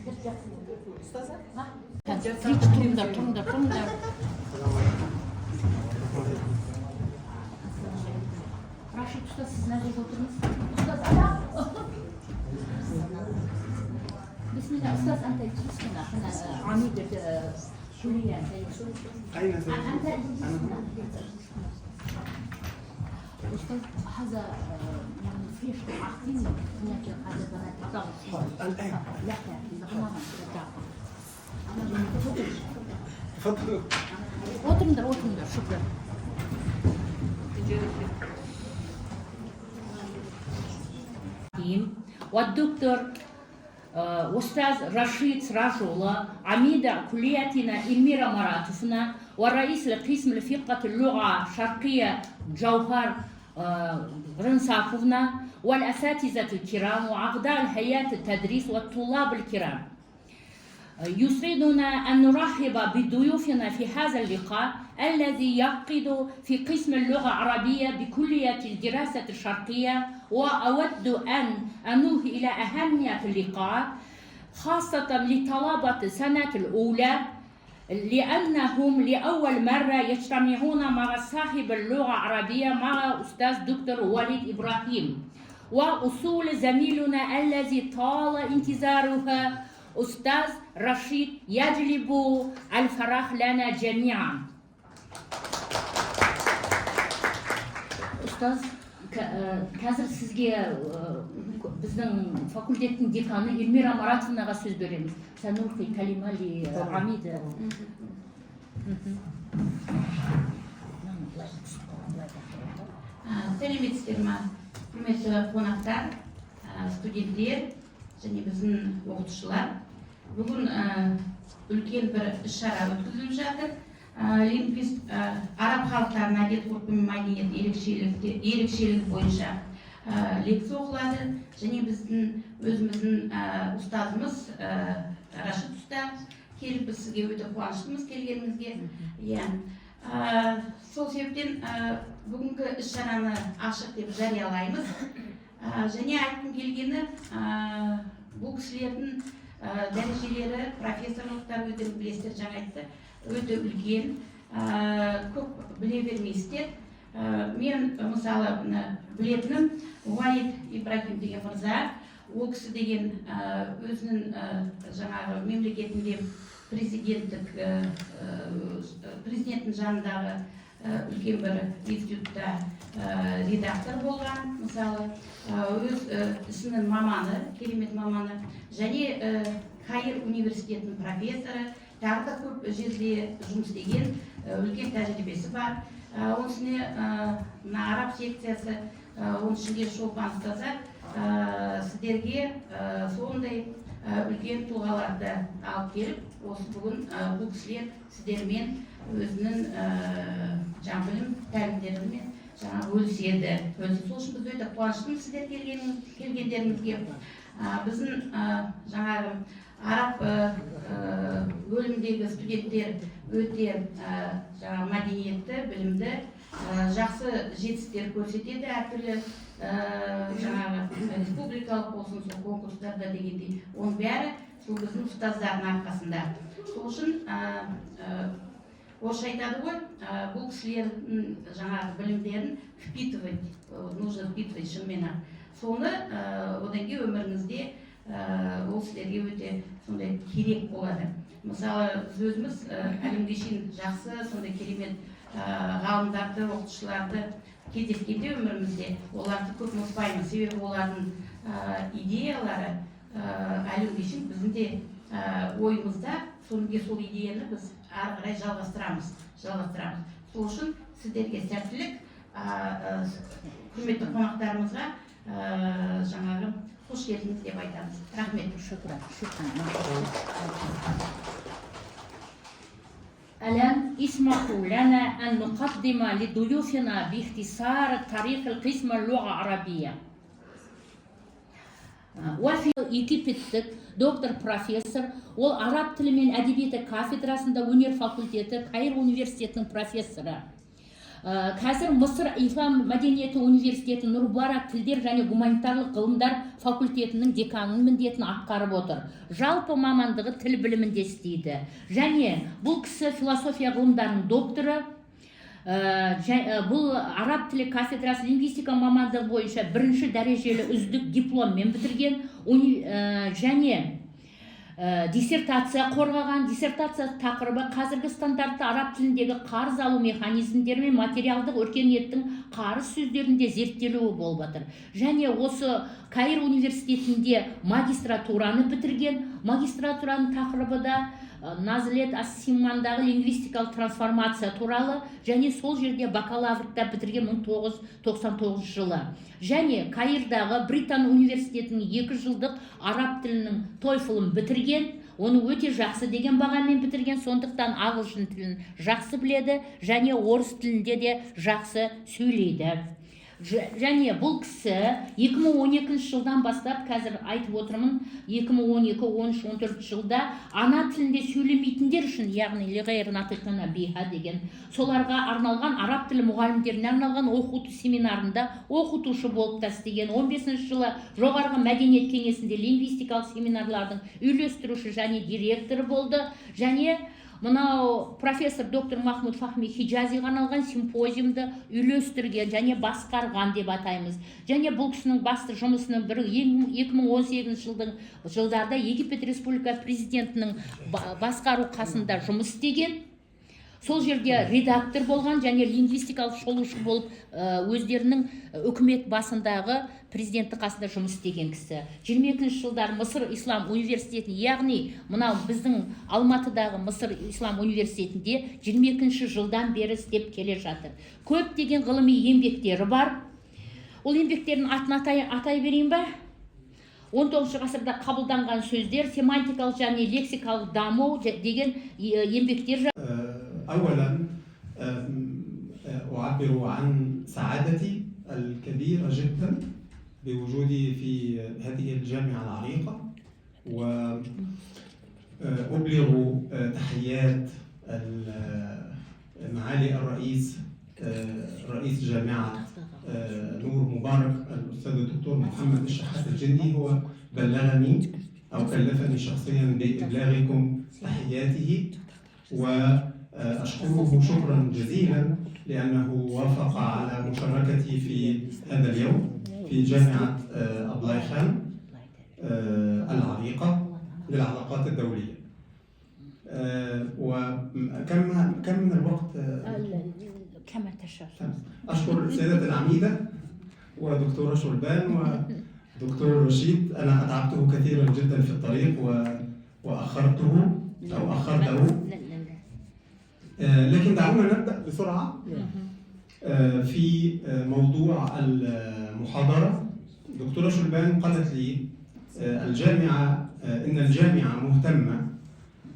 Тұрыңдар. Рашид ұстаз, сіз мына жерге отырыңыз. Ұстаз, бисмилlah, ұстаз, أنت بسمنا عميد كلية أين أنت أستاذ هذا يعني فيش عارفين هناك هذا بنات الآن لا تفضلوا. وتمدر شكرا. والدكتور أستاذ رشيد سراج الله عميد كليتنا إلميرا مراتفنا ورئيس القسم لفقه اللغة الشرقية جوهر رنسافوفنا والأساتذة الكرام وأعضاء هيئة التدريس والطلاب الكرام. يسعدنا أن نرحب بضيوفنا في هذا اللقاء الذي يعقد في قسم اللغة العربية بكلية الدراسة الشرقية. وأود أن أنوه إلى أهمية اللقاء خاصة لطلبة السنة الأولى لأنهم لأول مرة يجتمعون مع صاحب اللغة العربية مع أستاذ دكتور وليد إبراهيم وأصول زميلنا الذي طال انتظاره أستاذ رشيد يجلب الفرح لنا جميعا. أستاذ қазір сізге біздің факультеттің деканы Эльмира Маратовнаға сөз береміз. Санулхи калимали Амида. Сәлеметсіздер ме, құрметті қонақтар, студенттер және біздің оқытушылар. Бүгін үлкен бір іс-шара өткізіліп жатыр. Лингвист араб халықтарының әдет-ғұрпы мен мәдениет ерекшелігі бойынша лекция оқылады және біздің өзіміздің ұстазымыз Рашид ұстаз келіп, біз сізге өте қуаныштымыз келгеніңізге. Сол себептен бүгінгі іс-шараны ашық деп жариялаймыз. Және айтқым келгені, бұл кісілердің дәрежелері, профессорлықтар өте білесіздер, жаңа айтты, өте үлкен, көп біле бермейсіздер. Мен мысалы білетінім Уалид Ибрахим деген мырза, ол кісі деген өзінің жаңағы мемлекетінде президенттің жанындағы үлкен бір институтта редактор болған, мысалы өз ісінің маманы, керемет маманы, және Каир университетінің профессоры, тағы да көп жерде жұмыс істеген үлкен тәжірибесі бар. Оның ішіне араб секциясы, оның ішінде Шолпан ұстазы сіздерге сондай үлкен тұлғаларды алып келіп, осы бүгін бұл кісілер сіздермен өзінің білім тәлімдерімен бөліседі. Сол үшін біз өте қуаныштымыз сіздер келгендеріңізге. Біздің жаңағы араб бөлімдегі студенттер өте мәдениетті, білімді, жақсы жетістіктер көрсетеді әртүрлі республикалық болсын, сол конкурстарда дегендей. Оның бәрі сол біздің ұстаздардың арқасында. Сол үшін орысша айтады ғой, бұл кісілердің жаңағы білімдерін нужно впитывать шынымен-ақ. Соны одан кейін өміріңізде ол сіздерге өте сондай керек болады. Мысалы, біз өзіміз әлемге шейін жақсы, сондай керемет ғалымдарды, оқытушыларды кездескенде өмірімізде оларды көп ұмытпаймыз. Себебі олардың идеялары әлемге шейін біздің де ойымызда, сол идеяны біз ары қарай жалғастырамыз. Сол үшін сіздерге сәттілік, құрметті қонақтарымызға жаңағы қош келдіңіз деп айтамыз. Рахмет. الآن اسمحوا لنا أن نقدم لضيوفنا باختصار تاريخ القسم اللغة العربية. وفي Египеттік доктор профессор, ол араб тілі мен әдебиеті кафедрасында өнер факультеті, Каир университетінің профессоры. қазір Мысыр Ислам мәдениеті университеті Нурбара тілдер және гуманитарлық ғылымдар факультетінің деканының міндетін атқарып отыр. Жалпы мамандығы тіл білімінде істейді. Және бұл кісі философия ғылымдарының докторы. Бұл араб тілі кафедрасы лингвистика мамандығы бойынша бірінші дәрежелі үздік дипломмен бітірген, және диссертация қорғаған. Диссертация тақырыбы қазіргі стандартты араб тіліндегі қарыз алу механизмдері мен материалдық өркениеттің қарыз сөздерінде зерттелуі болып жатыр. Және осы Каир университетінде магистратураны бітірген. Магистратураның тақырыбы да Назлет Ас-Симандағы лингвистикалық трансформация туралы, және сол жерде бакалаврда бітірген 1999 жылы. Және Каирдағы Британ университетінің 2 жылдық араб тілінің TOEFL-ын бітірген. Оны өте жақсы деген бағамен бітірген, сондықтан ағылшын тілін жақсы біледі, және орыс тілінде де жақсы сөйлейді. Және бұл кісі 2012 жылдан бастап, қазір айтып отырмын, 2012, 13, 14 жылда ана тілінде сөйлемейтіндер үшін, яғни лиғайр натиқана биха деген, соларға арналған араб тілі мұғалімдеріне арналған оқыту семинарында оқытушы болып та істеген. 15 жылы жоғарғы мәдениет кеңесінде лингвистикалық семинарлардың үйлестіруші және директоры болды. Және мынау профессор доктор Махмуд Фахми Хиджазиға арналған симпозиумды үйлестірген және басқарған деп атаймыз. Және бұл кісінің басты жұмысының бірі 2018 жылдарда Египет Республика президентінің басқару қасында жұмыс істеген. Сол жерде редактор болған және лингвистикалық шолушы болып өздерінің үкімет басындағы президенті қасында жұмыс істеген кісі. 22 жылдар Мысыр Ислам университетінде, яғни мынау біздің Алматыдағы Мысыр Ислам университетінде 22 жылдан бері істеп келе жатыр. Көп деген ғылыми еңбектері бар. Ол еңбектердің атын атай берейін ба? 19 ғасырда қабылданған сөздер, семантикалық және лексикалық даму деген еңбектер. أولا أعبر عن سعادتي الكبيرة جدا بوجودي في هذه الجامعة العريقة، وأبلغ تحيات معالي الرئيس رئيس جامعة نور مبارك الأستاذ الدكتور محمد الشحات الجندي. هو بلغني أو كلفني شخصيا بإبلاغكم تحياته، وأشكره شكرا جزيلا لأنه وافق على مشاركتي في هذا اليوم في جامعة أبلاي خان العريقة للعلاقات الدولية. وكم من الوقت؟ كما تشاء. أشكر سيدة العميدة ودكتورة شربان ودكتور رشيد. أنا أتعبته كثيرا جدا في الطريق وأخرته أو أخرته، لكن دعونا نبدأ بسرعة في موضوع المحاضرة. دكتورة شربان قالت لي إن الجامعة مهتمة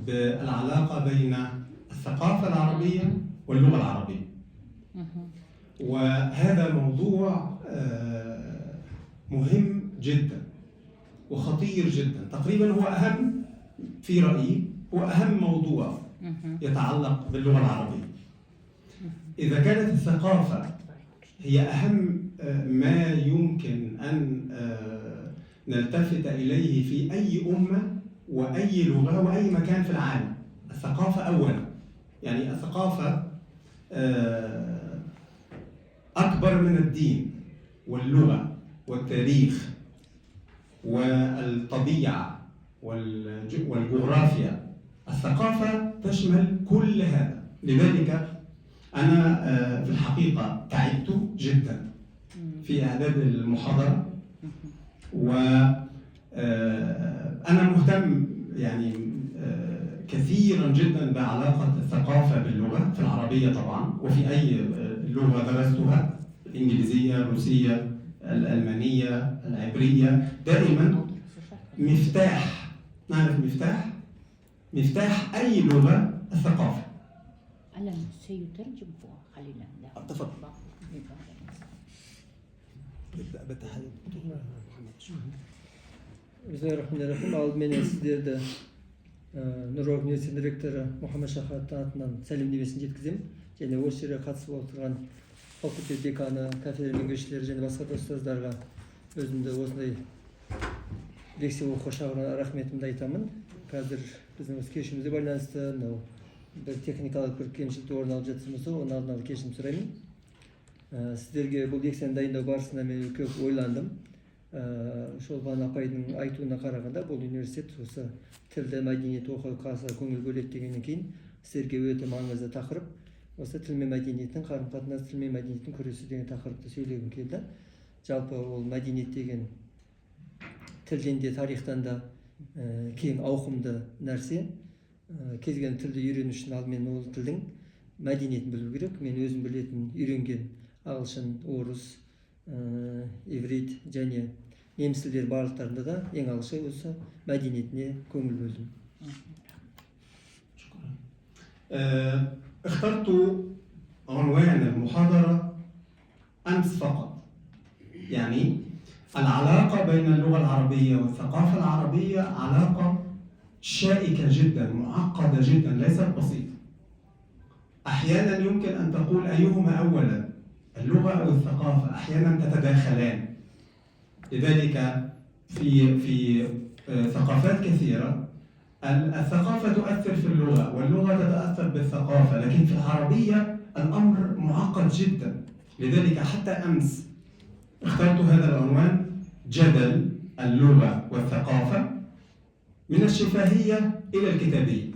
بالعلاقة بين الثقافة العربية واللغة العربية، وهذا موضوع مهم جدا وخطير جدا. تقريبا هو أهم، في رأيي هو أهم موضوع يتعلق باللغة العربية. إذا كانت الثقافة هي أهم ما يمكن أن نلتفت إليه في أي أمة وأي لغة وأي مكان في العالم، الثقافة أولا. يعني الثقافة أكبر من الدين واللغة والتاريخ والطبيعة والجغرافيا. الثقافة تشمل كل هذا. لذلك أنا في الحقيقة تعبت جدا في إعداد المحاضرة، وأنا مهتم يعني كثيرا جدا بعلاقة الثقافة باللغة، في العربية طبعا وفي أي لغة درستها، الإنجليزية، الروسية، الألمانية، العبرية. دائما مفتاح، نعرف مفتاح أي لغة الثقافة. ألا سيترجم خلينا تفضل. نبدأ بالتحية دكتور محمد. بسم الله الرحمن الرحيم. Алдымен сіздерді Нұр университетінің ректоры Мұхаммед Шахаттың атынан сәлемдемесін жеткіземін. және осы жерге қатысып отырған факультет деканы, кафедра меңгерушілері және басқа да ұстаздарга өзімді осындай лекция оқуға шақырған рахметімді айтамын. Қазір біздің осы кешімізге байланысты мынау бір техникалық бір кемшілік орын алып жатса болса, оның алдын ала кешірім сұраймын. Сіздерге бұл лекцияны дайындау барысында мен көп ойландым. Шолпан апайдың айтуына қарағанда бұл университет осы тілді мәдениет оқуға аса көңіл бөледі дегеннен кейін сіздерге өте маңызды тақырып. Осы тіл мен мәдениеттің қарым-қатынас, тіл мен мәдениеттің күресі деген тақырыпты сөйлегім келді. Жалпы ол мәдениет деген тілден де тарихтан да кең ауқымды нәрсе. Кез келген тілді үйрену үшін алдымен ол тілдің мәдениетін білу керек. Мен өзім білетін, үйренген ағылшын, орыс, иврит және неміс тілдері барлықтарында да ең алғашқы осы мәдениетіне көңіл бөлдім. اخترت عنوان المحاضرة أمس فقط، يعني العلاقة بين اللغة العربية والثقافة العربية علاقة شائكة جدا، معقدة جدا، ليست بسيطة. أحيانا يمكن أن تقول أيهما أولا، اللغة أو الثقافة، أحيانا تتداخلان. لذلك في ثقافات كثيرة الثقافة تؤثر في اللغة واللغة تتأثر بالثقافة، لكن في العربية الأمر معقد جدا. لذلك حتى أمس اخترت هذا العنوان: جدل اللغة والثقافة من الشفاهية إلى الكتابية.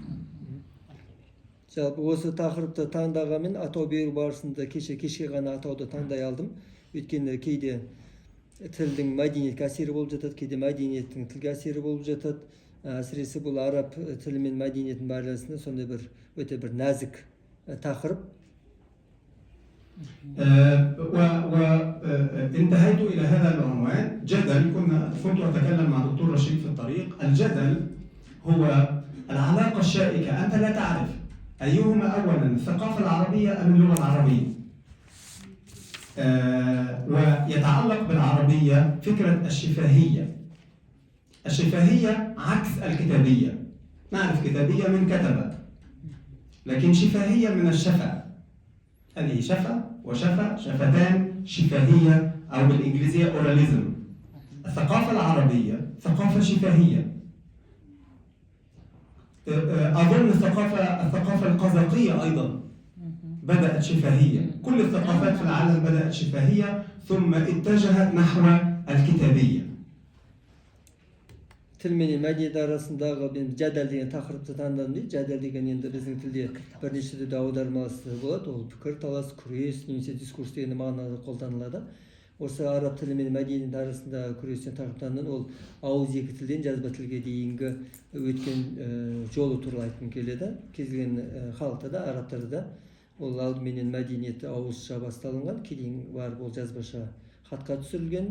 Жалпы осы тақырыпты таңдағанмен атау беру барысында кеше ғана атауды таңдай алдым. Өйткені кейде тілдің мәдениетке әсері болып жатады, кейде мәдениеттің тілге әсері болып жатады. Әсіресе бұл араб тілі мен мәдениеттің байланысында сондай бір өте бір нәзік тақырып. وانتهيت إلى هذا العنوان جدل. كنت أتكلم مع دكتور رشيد في الطريق. الجدل هو العلاقة الشائكة، أنت لا تعرف أيهما أولا، الثقافة العربية أم اللغة العربية. ويتعلق بالعربية فكرة الشفاهية. الشفاهية عكس الكتابية. نعرف كتابية من كتب، لكن شفاهية من الشفا. هذه شفا وشفا، شفتان، شفاهية أو بالإنجليزية أوراليزم. الثقافة العربية ثقافة شفاهية. أظن الثقافة القزاقية أيضا بدأت شفاهية. كل الثقافات في العالم بدأت شفاهية ثم اتجهت نحو الكتابية. Тіл мен мәдениет арасындағы мен жадал деген тақырыпты таңдадым дейді. Жадал деген енді біздің тілде бірнеше түрде аудармасы болады. Ол пікір талас, күрес, немесе дискурс деген мағынада қолданылады. Осы араб тілі мен мәдениет арасында күрестен тақырыптанған ол ауызекі тілден жазба тілге дейінгі өткен жолы туралы айтқым келеді. Кез келген халықта да, арабтарда да ол алдыменен мәдениеті ауызша басталынған, кейін барып ол жазбаша хатқа түсірілген.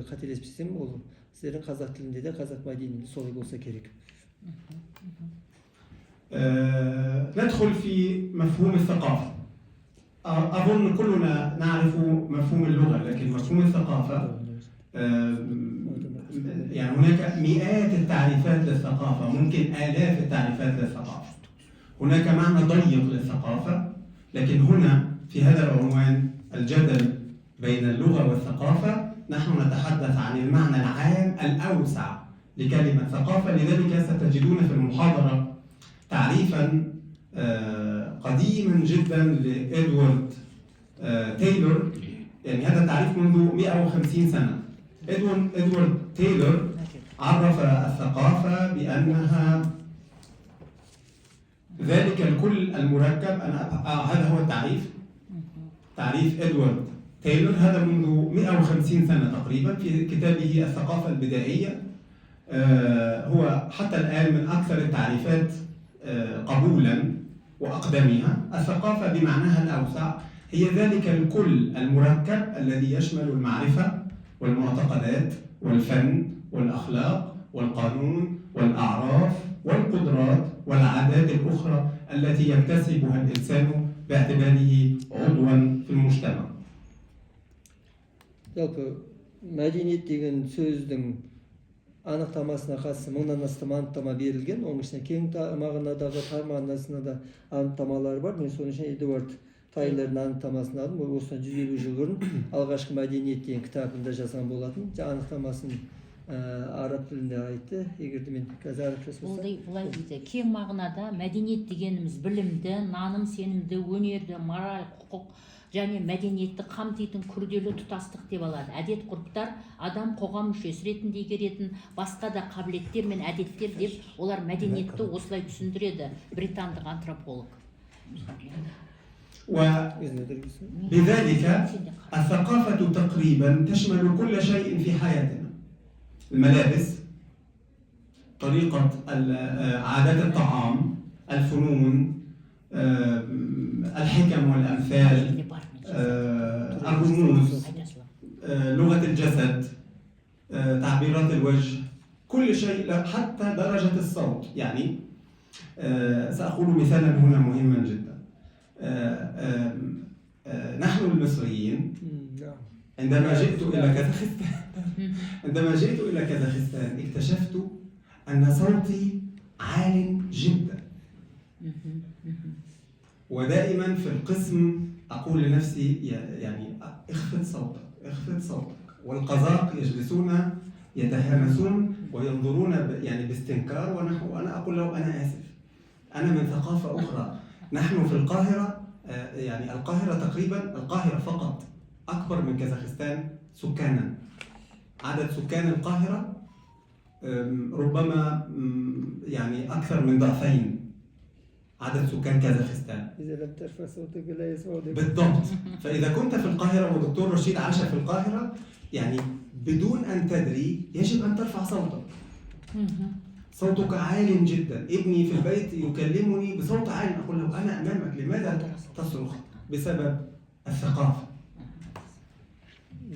Қателеспесем, ол сіздердің қазақ тілінде де, қазақ мәдениетінде солай болса керек. ندخل في مفهوم الثقافة. أظن كلنا نعرف مفهوم اللغة، لكن مفهوم الثقافة يعني هناك مئات التعريفات للثقافة، ممكن آلاف التعريفات للثقافة. هناك معنى ضيق للثقافة، لكن هنا في هذا العنوان الجدل بين اللغة والثقافة نحن نتحدث عن المعنى العام الأوسع لكلمة ثقافة. لذلك ستجدون في المحاضرة تعريفا قديما جدا لإدوارد تايلور. يعني هذا التعريف منذ 150 سنة. إدوارد تايلور عرف الثقافة بأنها ذلك الكل المركب. هذا هو التعريف، تعريف إدوارد تايلور، هذا منذ 150 سنة تقريبا في كتابه الثقافة البدائية. هو حتى الآن من أكثر التعريفات قبولا وأقدمها. الثقافة بمعناها الأوسع هي ذلك الكل المركب الذي يشمل المعرفة والمعتقدات والفن والأخلاق والقانون والأعراف والقدرات والعادات الأخرى التي يكتسبها الإنسان باعتباره عضوا في المجتمع. Жалпы мәдениет деген сөздің анықтамасына қатысты мыңнан астам анықтама берілген. Оның ішінде кең мағынадағы, тар мағынасында да анықтамалар бар. Мен соның ішінде Эдуард тайлардың анықтамасын алдым. Ол осыдан 150 жыл бұрын алғашқы мәдениет деген кітабында жазған болатын. Анықтамасын араб тілінде айтты. Егер де мен қазір арабша сөйлесем. Бұлай дейді, кең мағынада мәдениет дегеніміз білімді, наным, сенімді, өнерді, мораль, құқық және мәдениетті қамтитын күрделі тұтастық деп алады. Әдет ғұрыптар адам қоғам мүшесі ретінде игеретін басқа да қабілеттер мен әдеттер деп олар мәдениетті осылай түсіндіреді, британдық антрополог. وبذلك الثقافة تقريبا تشمل كل شيء في حياتنا. الملابس، طريقة عادات الطعام، الفنون، الحكم والأمثال، الرموز، لغة الجسد، تعبيرات الوجه، كل شيء حتى درجة الصوت. يعني سأقول مثالا هنا مهما جدا. نحن المصريين عندما جئت إلى كازاخستان اكتشفت أن صوتي عال جدا. ودائما في القسم أقول لنفسي يعني اخفض صوتك. والقزاق يجلسون يتهامسون وينظرون يعني باستنكار، وأنا أقول له أنا آسف، أنا من ثقافة أخرى. نحن في القاهرة، يعني القاهرة تقريبا، القاهرة فقط أكبر من كازاخستان سكانا. عدد سكان القاهرة ربما يعني أكثر من ضعفين عدد سكان كازاخستان. إذا لم ترفع صوتك لا يسمعك. بالضبط. فإذا كنت في القاهرة ودكتور رشيد عاش في القاهرة، يعني بدون أن تدري يجب أن ترفع صوتك. صوتك عال جدا. ابني في البيت يكلمني بصوت عال، أقول له أنا أمامك، لماذا تصرخ؟ بسبب الثقافة.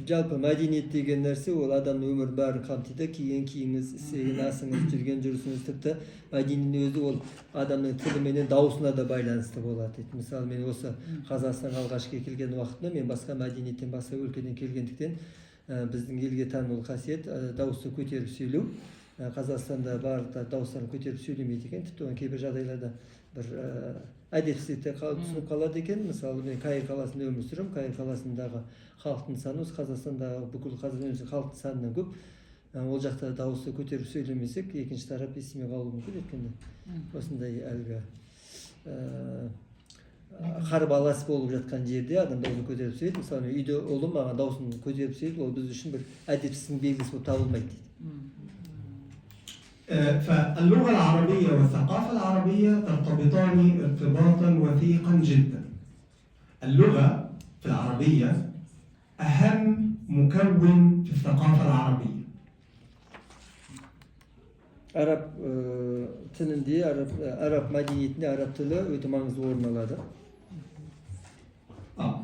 Жалпы мәдениет деген нәрсе ол адамның өмір бәрін қамтиды. Киген киіміңіз, істеген асыңыз, жүрген жүрісіңіз, тіпті мәдениеттің өзі ол адамның тілі менен дауысына да байланысты болады дейді. Мысалы мен осы Қазақстанға алғашқы келген уақытта мен басқа мәдениеттен, басқа өлкеден келгендіктен біздің елге тән ол қасиет дауысты көтеріп сөйлеу. Қазақстанда барлық дауыстарын көтеріп сөйлемейді екен. Тіпті оның кейбір жағдайларда бір әдепсіздікте түсініп қалады екен. Мысалы мен Каир қаласында өмір сүремін. Каир қаласындағы халықтың саны осы Қазақстандағы бүкіл Қазақстан халықтың санынан көп. Ол жақта дауысты көтеріп сөйлемесек, екінші тарап естімей қалуы мүмкін. Өйткені осындай әлгі қарбалас болып жатқан жерде адам дауысын көтеріп сөйлейді. Мысалы үйде ұлым маған дауысын көтеріп сөйлейді, ол біз үшін бір әдепсіздің белгісі болып табылмайды дейді. فاللغة العربية والثقافة العربية ترتبطان ارتباطا وثيقا جدا. اللغة في العربية أهم مكون في الثقافة العربية. Arap tilinde, Arap medeniyetinde Arap tili öte mangızlı orun aladı. نعم.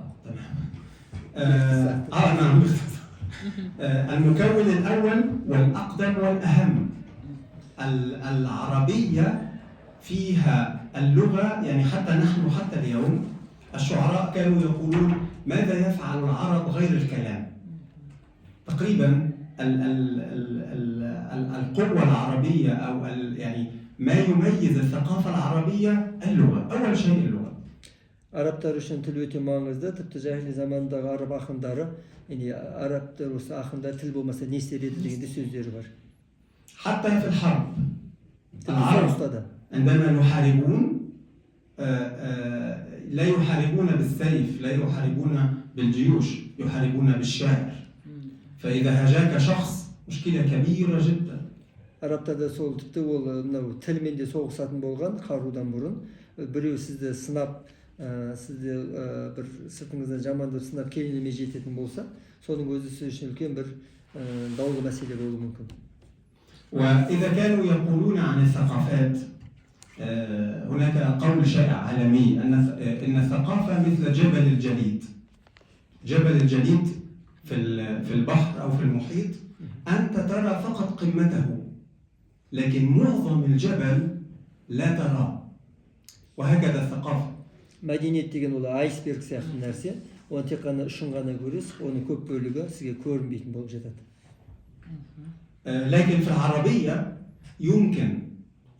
المكون الأول والأقدم والأهم. العربية فيها اللغة، يعني حتى نحن حتى اليوم الشعراء كانوا يقولون ماذا يفعل العرب غير الكلام. تقريبا القوة العربية أو يعني ما يميز الثقافة العربية اللغة. أول شيء اللغة. Araplar için til öte mangızda. Tıpkı cahili zamanındaki Arap akınları, yani Araplar olsa akında til bulmasa ne istediği degende sözleri var. حتى في الحرب العرب عندما يحاربون لا يحاربون بالسيف، لا يحاربون بالجيوش، يحاربون بالشعر. فإذا هاجاك شخص مشكلة كبيرة جدا. Araplarda sol tipte ol tilмен de soğuksatın bolgan karudan burun. Birew sizde sınap, sizde bir sırtınızda jamandır sınap kelinime jetетін bolsa, sonun özü siz için ulken bir dağlı mesele boluu mümkün. وإذا كانوا يقولون عن الثقافات، هناك قول شائع عالمي أن الثقافة مثل جبل الجليد. جبل الجليد في البحر أو في المحيط أنت ترى فقط قمته، لكن معظم الجبل لا تراه. وهكذا الثقافة. Medeniyet degen ol iceberg сияқты нәрсе. Оны тек қана ұшын ғана көресіз, оның көп бөлігі сізге көрінбейтін болып жатады. لكن في العربية يمكن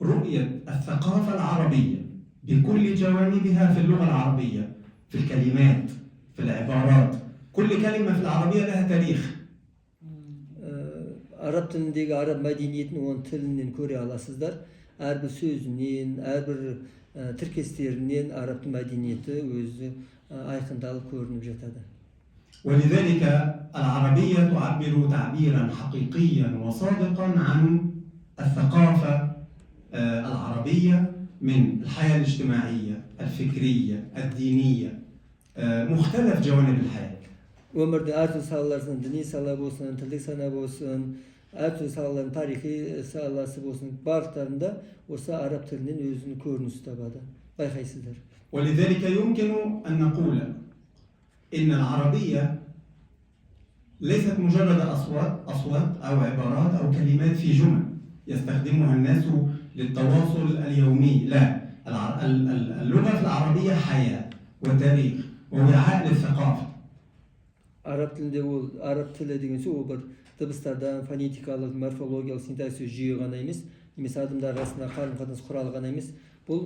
رؤية الثقافة العربية بكل جوانبها في اللغة العربية في الكلمات، في العبارات. كل كلمة في العربية لها تاريخ. Arap tilindeki Arap medeniyetini onun tilinden köre alasızlar. Her bir sözünden, her bir tirkesterinden Arap medeniyeti özü aykındalık görünüp jatadı. ولذلك العربية تعبر تعبيرا حقيقيا وصادقا عن الثقافة العربية من الحياة الاجتماعية، الفكرية، الدينية، مختلف جوانب الحياة. Ömürde her türlü sahalarsan, dini sahalar olsun, tillik sahalar olsun, her türlü sahaların tarihi sahalası olsun, barıklarında olsa Arap tilinin özünü görünüsü tabadı. Baykaysızlar. ولذلك يمكن أن نقول إن العربية ليست مجرد أصوات أو عبارات أو كلمات في جمل يستخدمها الناس للتواصل اليومي. لا، اللغة في العربية حياة وتاريخ ووعاء للثقافة. Arap tilinde Arap tili degense o bir dыбыстардан fonetикалык, морфологиялык, синтаксис жүйе гана эмес, немесе адамдар арасында карым-катнаш куралы гана эмес. Бул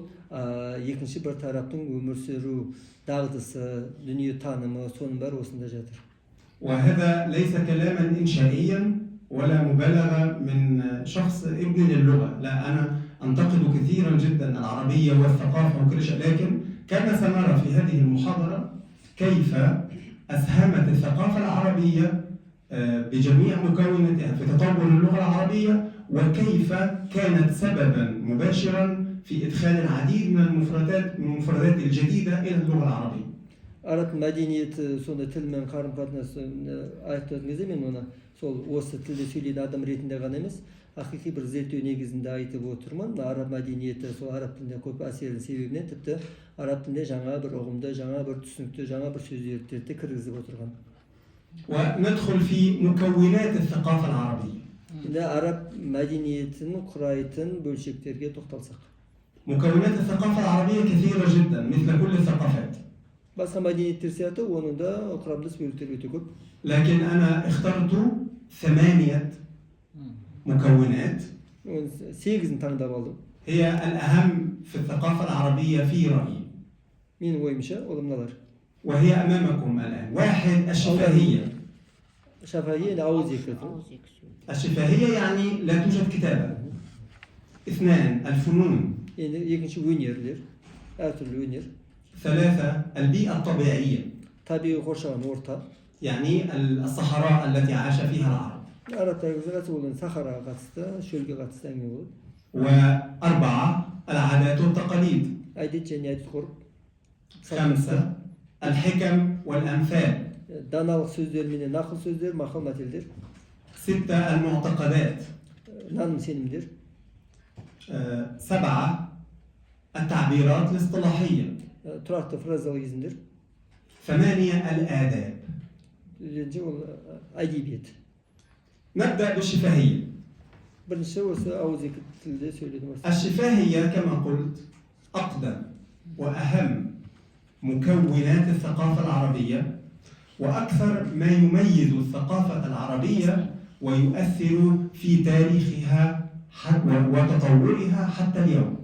экинчи bir тараптын өмүр сүрүү дагдысы, дүнүйө таанымы, сонун баары осунда жатыр. وهذا ليس كلاما إنشائيا ولا مبالغة من شخص ابن للغة. لا، أنا أنتقد كثيرا جدا العربية والثقافة وكل شيء، لكن كما سنرى في هذه المحاضرة كيف أسهمت الثقافة العربية بجميع مكوناتها في تطور اللغة العربية، وكيف كانت سببا مباشرا في إدخال العديد من المفردات الجديدة إلى اللغة العربية. Arap medeniyeti sonunda tilmen karım-katnası ayıktadığınızda men ona sol осы tilde söyleyen adam retinde gana emes, hakiki bir zerttөө negizinde aytып oturman. Arap medeniyeti sol Arap tilinde көп әсерінің себебінен тіпті Arap tilinde жаңа bir ұғымды, жаңа bir түсінікті, жаңа bir сөздерді кіргізіп отырған. وندخل في مكونات الثقافة العربية. Şimdi Arap medeniyetinin kuraytın bölşeklerге toxtalsak. مكونات الثقافة العربية كثيرة جدا مثل كل الثقافات. Başka medeniyetler siyatı onun da kuramdası bölükleri öte köp. لكن أنا اخترت 8 مكونات 8'ini tanıdap aldım. هي الأهم في الثقافة العربية في رأيي. Benim oyumuşa olumlular. وهي أمامكم الآن. 1 الشفاهية. Şafahiye ile ağız yıkıtı. الشفاهية يعني لا توجد كتابة. 2 الفنون. Yani ikinci önerler. Her türlü öner. 3 البيئة الطبيعية. Tabii korşağın orta. يعني الصحراء التي عاش فيها العرب. Araplar katı olan Sahara katı, şölge katı engin olur. و4 العادات والتقاليد. Adet cennet korup. 5 الحكم والأمثال. Danalık sözler mine nakıl sözler, makal matildir. 6 المعتقدات. Nanım senimdir. 7 التعبيرات الاصطلاحية. Turakta frazalı izindir. 8 الآداب. Önce edebiyat. نبدأ بالشفاهية. Birincisi olsa ağız yıkıtıldı söyledim. الشفاهية كما قلت أقدم وأهم مكونات الثقافة العربية، وأكثر ما يميز الثقافة العربية ويؤثر في تاريخها وتطورها حتى اليوم.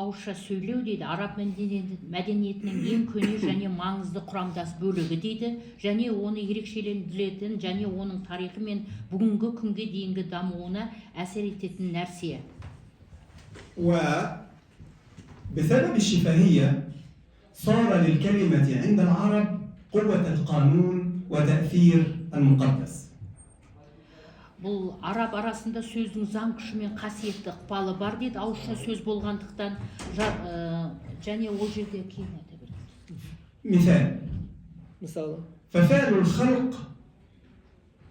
Ауызша сөйлеу дейді араб мәдениетінің ең көне және маңызды құрамдас бөлігі дейді, және оны ерекшелендіретін және оның тарихы мен бүгінгі күнге дейінгі дамуына әсер ететін нәрсе. وبسبب الشفاهية صار للكلمة عند العرب قوة القانون وتأثير المقدس. Бұл араб арасында сөздің заң күші мен қасиетті ықпалы бар дейді, ауызша сөз болғандықтан, және ол жерде кейін айта береді. مثال ففعل الخلق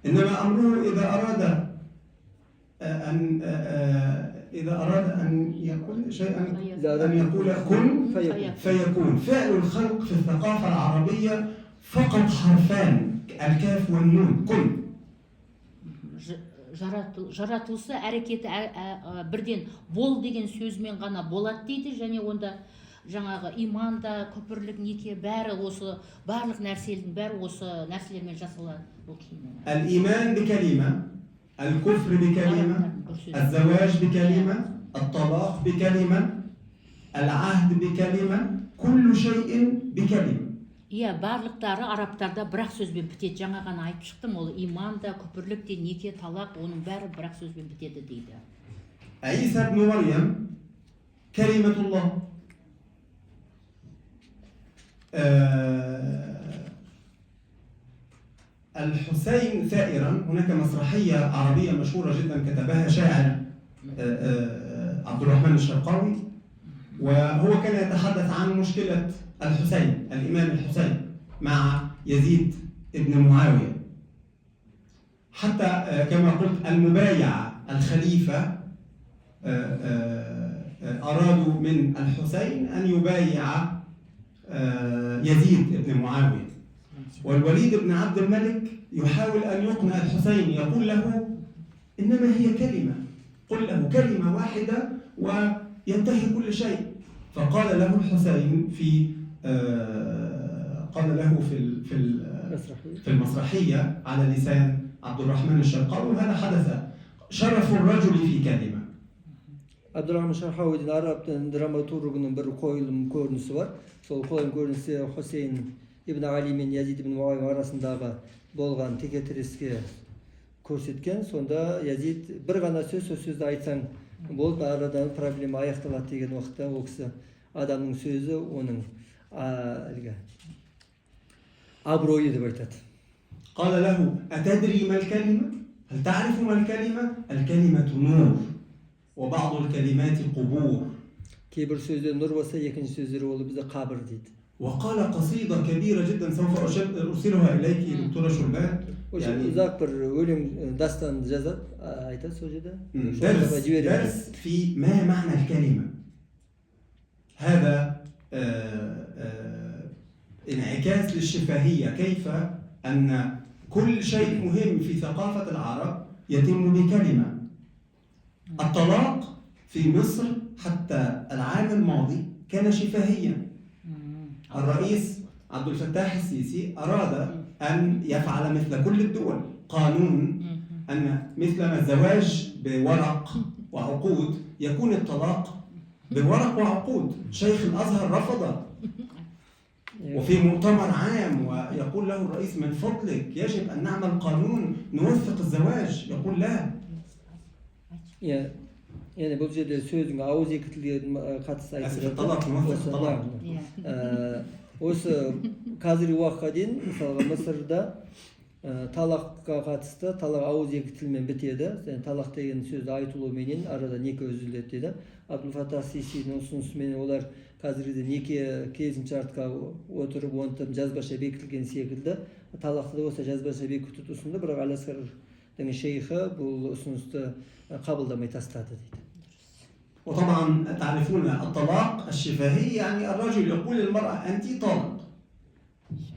إنما أمره إذا أراد أن يقول شيئا أن يقول كن فيكون. فعل الخلق في الثقافة العربية فقط حرفان الكاف والنون كن. Жаратылысы әрекеті бірден бол деген сөзмен ғана болады дейді, және онда жаңағы иман да, күпірлік, неке бәрі осы, барлық нәрселердің бәрі осы нәрселермен жасалады. الإيمان بكلمة، الكفر بكلمة، الزواج بكلمة، الطلاق بكلمة، العهد بكلمة، كل شيء بكلمة. Иә, барлықтары арабтарда бір-ақ сөзбен бітеді. Жаңа ғана айтып шықтым, ол иман да, күпірлік те, неке, талақ, оның бәрі бір-ақ сөзбен бітеді дейді. عيسى ابن مريم كلمة الله. الحسين ثائرا، هناك مسرحية عربية مشهورة جدا كتبها شاعر عبد الرحمن الشرقاوي، وهو كان يتحدث عن مشكلة الحسين، الإمام الحسين مع يزيد ابن معاوية، حتى كما قلت المبايع الخليفة أرادوا من الحسين أن يبايع يزيد ابن معاوية، والوليد بن عبد الملك يحاول أن يقنع الحسين، يقول له إنما هي كلمة، قل له كلمة واحدة وينتهي كل شيء. فقال له الحسين قال له في المسرحية على لسان عبد الرحمن الشرقاوي، وهذا حدث، شرف الرجل في كلمة. Абдурахман Шархауидің арабтың драматургының бір қойылым көрінісі бар. Сол қойылым көрінісі Хусейн ибн Али мен Язид ибн Муавия арасындағы болған текетіреске көрсеткен. Сонда Язид бір ғана сөзді айтсаң болды, арадан проблема аяқталады деген уақытта ол кісі адамның сөзі оның абыройы деп айтады. قال له أتدري ما الكلمة؟ هل تعرف ما الكلمة؟ الكلمة نور وبعض الكلمات قبور. кейбір сөздер нұр болса, екінші сөздер ол бізде қабір дейді. وقال قصيدة كبيرة جدا سوف أرسلها إليك دكتورة شربان. يعني ұзақ бір өлең дастанды жазады, айтады сол жерде. درس في ما معنى الكلمة. هذا انعكاس للشفاهية، كيف أن كل شيء مهم في ثقافة العرب يتم بكلمة. الطلاق في مصر حتى العام الماضي كان شفاهيا. الرئيس عبد الفتاح السيسي أراد أن يفعل مثل كل الدول قانون أن مثلما الزواج بورق وعقود يكون الطلاق بورق وعقود. شيخ الأزهر رفض، وفي مؤتمر عام ويقول له الرئيس من فضلك يجب أن نعمل قانون نوثق الزواج، يقول لا. Yani бұл жерде сөздің ауыз екі тілге қатысты айтып жатыр. Осы қазіргі уақытқа дейін мысалға Мысырда талаққа қатысты, талақ ауыз екі тілмен бітеді. Талақ деген сөзді айтылуыменен арада неке үзіледі дейді. Абдул-Фаттах Сисидің ұсынысымен олар қазіргіде неке келісімшартқа отырып, оны жазбаша бекітілген секілді. Талақты да осы жазбаша бекітуді ұсынды, бірақ Ал-Асқардың шейхі бұл ұсынысты قبل تستعد. وطبعا تعرفون الطلاق الشفاهي يعني الرجل يقول للمرأة أنت طالق.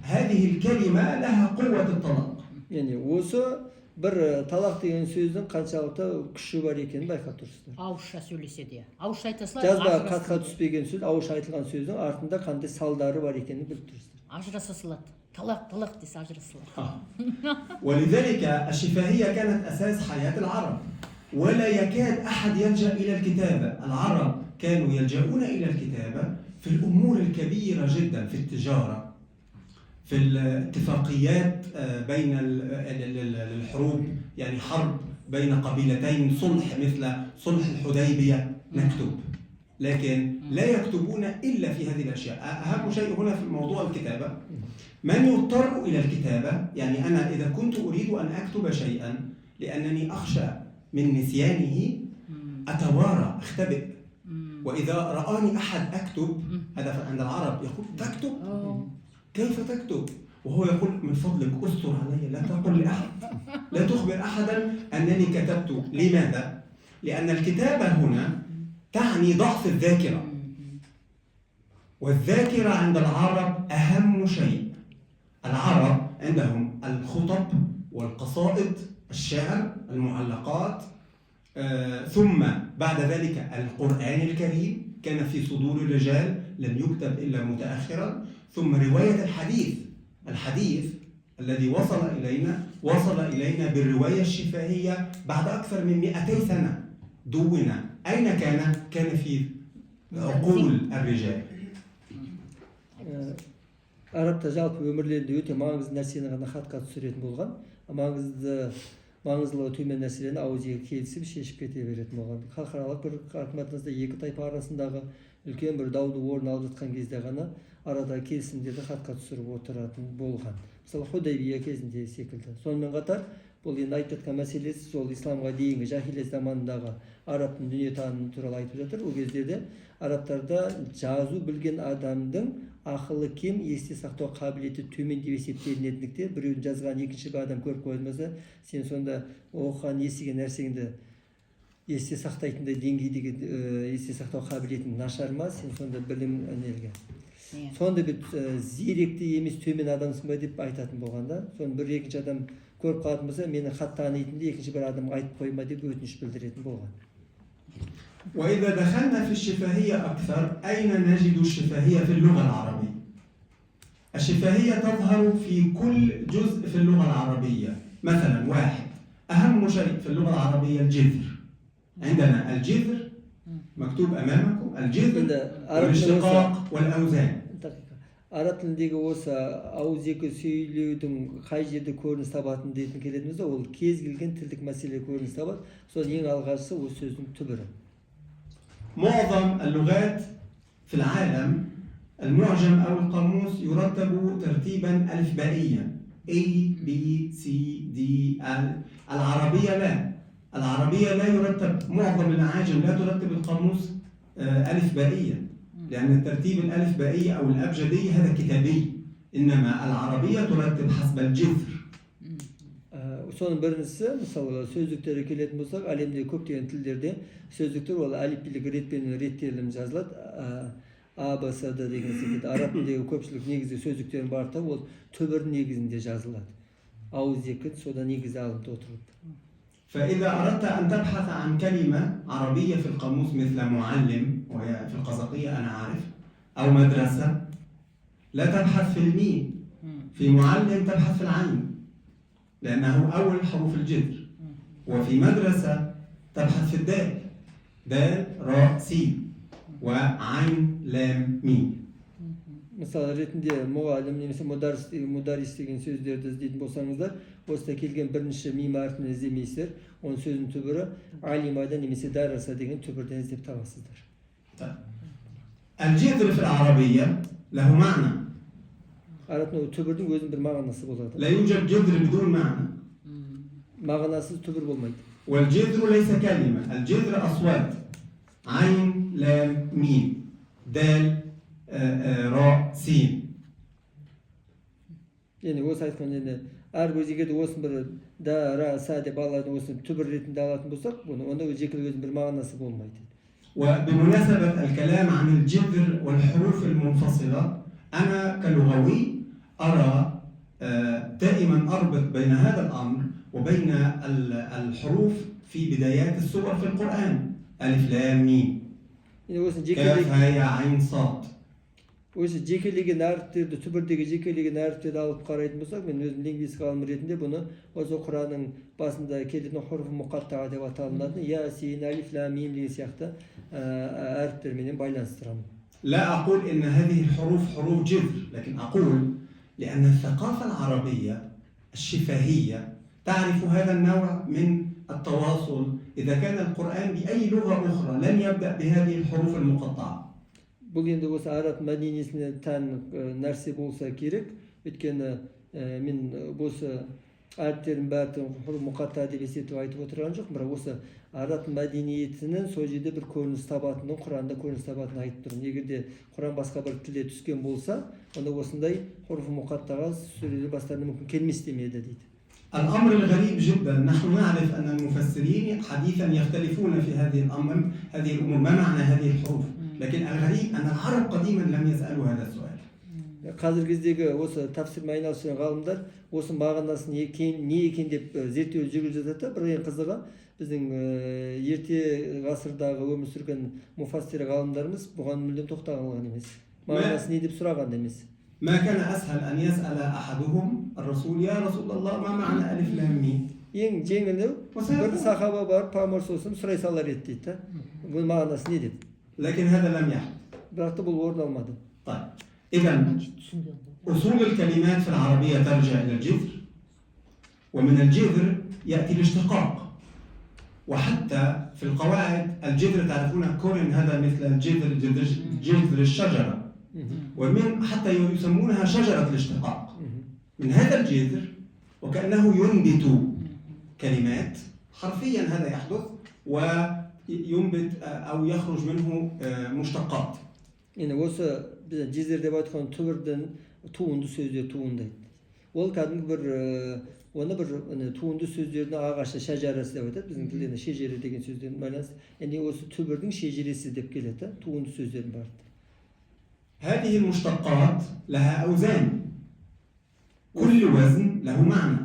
هذه الكلمة لها قوة الطلاق. يعني осы бір талақ деген сөздің қаншалықты күші бар екенін байқап тұрсыздар. Ауызша сөйлесе де. Ауызша айта салады. Жазба қатқа түспеген сөз, ауызша айтылған сөздің артында қандай салдары бар екенін біліп тұрсыздар. Ажыраса салады. طلق десе ажыраса салады. ولذلك الشفاهية كانت أساس حياة العرب. ولا يكاد أحد يلجأ إلى الكتابة. العرب كانوا يلجؤون إلى الكتابة في الأمور الكبيرة جدا، في التجارة، في الاتفاقيات بين الحروب، يعني حرب بين قبيلتين، صلح مثل صلح الحديبية نكتب، لكن لا يكتبون إلا في هذه الأشياء. أهم شيء هنا في موضوع الكتابة من يضطر إلى الكتابة، يعني أنا إذا كنت أريد أن أكتب شيئا لأنني أخشى من نسيانه أتوارى، أختبئ، وإذا رآني أحد أكتب، هذا عند العرب يقول تكتب؟ كيف تكتب؟ وهو يقول من فضلك أستر علي، لا تقل لأحد، لا تخبر أحدا أنني كتبت. لماذا؟ لأن الكتابة هنا تعني ضعف الذاكرة، والذاكرة عند العرب أهم شيء. العرب عندهم الخطب والقصائد، الشعر، المعلقات، ثم بعد ذلك القرآن الكريم كان في صدور الرجال، لم يكتب إلا متأخرا، ثم رواية الحديث الذي وصل إلينا بالرواية الشفاهية بعد أكثر من 200 سنة دون. أين كان؟ كان في عقول الرجال. Арабта жалпы өмірлерінде өте маңызды нәрсені ғана хатқа түсіретін болған. Маңыздылығы төмен нәрселерді ауызеге келісіп шешіп кете беретін болған. Халықаралық бір қатынастарда екі тайпа арасындағы үлкен бір дауды орын алып жатқан кезде ғана арада келісімдерді хатқа түсіріп отыратын болған. Мысалы Худайбия кезінде секілді. Сонымен қатар бұл енді айтып жатқан мәселесі сол исламға дейінгі жахилиет заманындағы арабтың дүниетанымы туралы айтып жатыр. Ол кездерде арабтарда жазу білген адамдың ақылы кем, есте сақтау қабілеті төмен деп есептелінетіндіктен біреудің жазған екінші бір адам көріп қойылмаса, сен сонда оқыған естіген нәрсеңді есте сақтайтындай деңгейдегі есте сақтау қабілетің нашар ма, сен сонда білім нелге сонда бір зеректі емес төмен адамсың ба деп айтатын болғанда, соны бір екінші адам көріп қалатын болса, мені хат танитынды екінші бір адамға айтып қойма деп өтініш білдіретін болған. وإذا دخلنا في الشفاهية أكثر، أين نجد الشفاهية في اللغة العربية؟ الشفاهية تظهر في كل جزء في اللغة العربية. مثلا واحد، أهم شيء في اللغة العربية الجذر. عندنا الجذر مكتوب أمامكم، الجذر والاشتقاق والأوزان. Араб тіліндегі осы ауызекі сөйлеудің қай жерде көрініс табатын дейтін келетінімізде, ол кез келген тілдік мәселе көрініс табады. Соның ең алғашқысы осы сөздің түбірі. معظم اللغات في العالم المعجم أو القاموس يرتب ترتيبا ألفبائيا A B C D L. العربية لا، العربية لا يرتب، معظم الأعاجم لا ترتب القاموس ألفبائيا، لأن الترتيب الألفبائي أو الأبجدي هذا كتابي، إنما العربية ترتب حسب الجذر. Соның біріншісі, мысалы сөздіктерге келетін болсақ, әлемдегі көптеген тілдерде сөздіктер ол әліпбилік ретпен реттеліп жазылады. А, Б, С, Д деген секілді. Араб тіліндегі көпшілік негізгі сөздіктердің барлығы ол түбір негізінде жазылады. Ауызекі содан негізі алынып отырып. فإذا أردت أن تبحث عن كلمة عربية في القاموس مثل معلم، وهي في القزاقية أنا عارف، أو مدرسة، لا تبحث في الميم، في معلم تبحث في العين لأنه أول حروف الجذر، وفي مدرسة تبحث في الدال، دال راء سين وعين لام ميم. Мысалы ретінде мұғалім немесе мұдарис деген сөздерді іздейтін болсаңыздар, осыда келген бірінші мим әрпін іздемейсіздер, оның сөздің түбірі алимада немесе дараса деген түбірден іздеп табасыздар. الجذر في العربية له معنى. Арабтың түбірдің өзінің бір мағынасы болады. لا يوجد جذر بدون معنى. Мағынасыз түбір болмайды. والجذر ليس كلمة، الجذر أصوات، عين لام ميم دال راء سين. Yani осы айтқан енді әрбір жеке осы бір да, ра, са деп алатын осы түбір ретінде алатын болсақ, онда жеке өзінің бір мағынасы болмайды. وبمناسبة الكلام عن الجذر والحروف المنفصلة، أنا كلغوي أرى دائما أربط بين هذا الأمر وبين الحروف في بدايات السور في القرآن، ألف لام ميم كاف هاء عين صاد. Осы жекелеген әріптерді, түбірдегі жекелеген әріптерді алып қарайтын болсақ, мен өзім лингвист ғалым ретінде бұны осы Құранның басында келетін хуруф мұқаттаға деп аталынатын ясин, алиф, лам, мим деген сияқты әріптерменен байланыстырамын. لا أقول إن هذه الحروف حروف جذر، لكن أقول لأن الثقافة العربية الشفاهية تعرف هذا النوع من التواصل. إذا كان القرآن بأي لغة أخرى لن يبدأ بهذه الحروف المقطعة. Бұл енді осы араб мәдениетіне тән нәрсе болса керек, өйткені мен осы әріптердің бәрін мұқатта деп есептеп айтып отырған жоқ, бірақ осы араб мәдениетінің сол жерде бір көрініс табатынын, Құранда көрініс табатынын айтып тұрмын. Егер де Құран басқа бір тілде түскен болса, онда осындай хуруф мұқаттаға сөйлеу бастарына мүмкін келмес демеді дейді. الأمر الغريب جدا، نحن نعرف أن المفسرين حديثا يختلفون في هذه الأمور، ما معنى هذه الحروف؟ لكن الغريب أن العرب قديما لم يسألوا هذا السؤال. Қазіргі кездегі осы тәпсірмен айналысқан ғалымдар осы мағынасы не екен деп зерттеу жүргізіп жатыр. Бір ең қызығы біздің ерте ғасырдағы өмір сүрген муфассир ғалымдарымыз бұған мүлдем тоқталған емес. Мағынасы не деп сұраған емес. ما كان أسهل أن يسأل أحدهم الرسول يا رسول الله ما معنى ألف لام ميم. Ең жеңілі бір сахаба бар, пайғамбар сосын сұрай салар еді дейді да. Бұл мағынасы не деп. لكن هذا لم يحدث. Бірақ та бұл орын алмады. طيب إذا أصول الكلمات في العربية ترجع إلى الجذر، ومن الجذر يأتي الاشتقاق. وحتى في القواعد الجذر تعرفون كورن هذا مثل جذر الشجرة، ومن حتى يسمونها شجرة الاشتقاق. من هذا الجذر وكأنه ينبت كلمات حرفيا، هذا يحدث وينبت أو يخرج منه مشتقات. Yani осы biz cizirde batkan tübürden tuğundu sözler tuğundaydı. Ol kadın bir onu bir tuğundu sözlerine ağaçta şeceresi de var. Bizim dilde şecere degen sözlerin manası. Yani o tübürdün şeceresi dep geledi. Tuğundu sözlerin vardı. هذه المشتقات لها أوزان. كل وزن له معنى.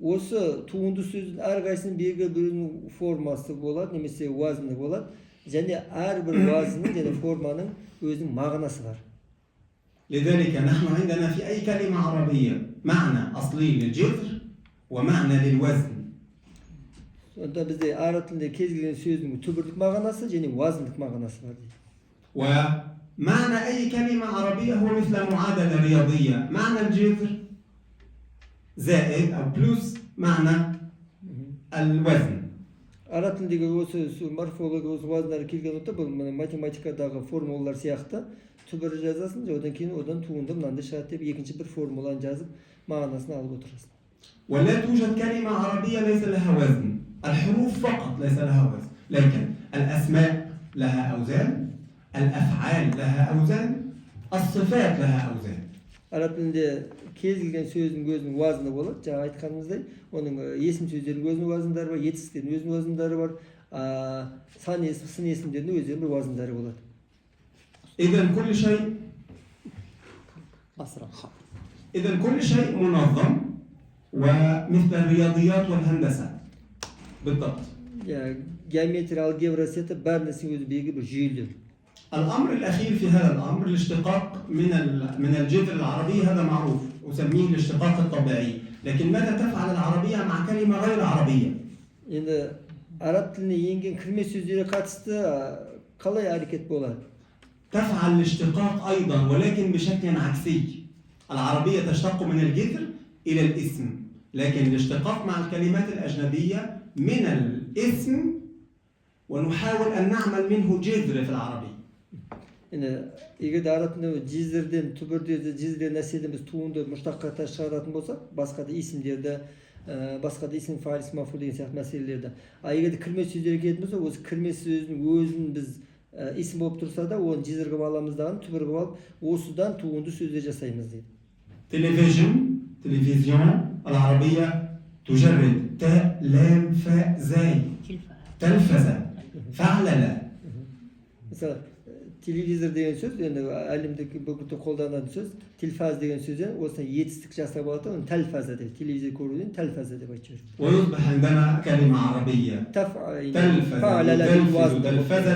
Осы туğundu sözün әрқайсының белгілі бірінің формасы болады, немесе вазны болады. Және әрбір вазынның және форманың өзінің мағынасы бар. لذلك نحن عندنا في أي كلمة عربية معنى أصلي للجذر ومعنى للوزن. Sonda bizde Arap tilinde kez kelген сөздің түбірлік мағынасы және вазындық мағынасы бар дейді. ومعنى أي كلمة عربية هو مثل معادلة رياضية، معنى الجذر زائد أو بلس معنى الوزن. Arap тіліндегі осы морфология, осы вазындары келген отта бұл математикадағы формулалар сияқты түбір жазасың, одан кейін одан туынды мынандай шығады деп екінші бір формуланы жазып мағынасын алып отырасың. ولا توجد كلمة عربية ليس لها وزن، الحروف فقط ليس لها وزن، لكن الأسماء لها أوزان، الأفعال لها أوزان، الصفات لها أوزان. Arap тілінде кез келген сөздің өзінің вазны болады. Жаңа айтқанымыздай, оның есім сөздердің өзінің вазындары бар, етістіктердің өзінің вазындары бар, сан есім, сын есімдердің өздерінің бір вазындары болады. إذن كل شيء منظم ومثل الرياضيات والهندسة بالضبط. Yani geometri, algebra, seti bәрінесінің өзі белгілі бір жүйелер. الأمر الأخير في هذا الأمر الاشتقاق من الجذر العربي، هذا معروف أسميه الاشتقاق الطبيعي. لكن ماذا تفعل العربية مع كلمة غير عربية؟ Енді Arap тіліне енген кірме сөздері қатысты қалай әрекет болады? تفعل الاشتقاق أيضا ولكن بشكل عكسي. العربية تشتق من الجذر إلى الاسم، لكن الاشتقاق مع الكلمات الأجنبية من الاسم ونحاول أن نعمل منه جذر في العربية. Yani егер Arap тілінде жезірден, түбірде жезірден нәрседен біз туынды мұштаққа шығаратын болсақ, басқа да есімдерді, басқа да есім, фаил, исм, мафул деген сияқты мәселелерді. Егер кірме сөздерге келетін болса, осы кірме сөздің өзін біз есім болып тұрса да, оны жезір қылып аламыз дағы, түбір қылып алып, осыдан туынды сөздер жасаймыз дейді. تلفزيون العربية تجرد تاء لام فاء زاي. تلفزة فعللة. Mesela televizor деген сөз, енді әлемдегі бүкіл қолданатын сөз, телфаз деген сөзден осыдан етістік жасап алады, оны тәлфаза деп, телевизор көруден тәлфаза деп айтып жүр. ويصبح عندنا كلمة عربية تلفزة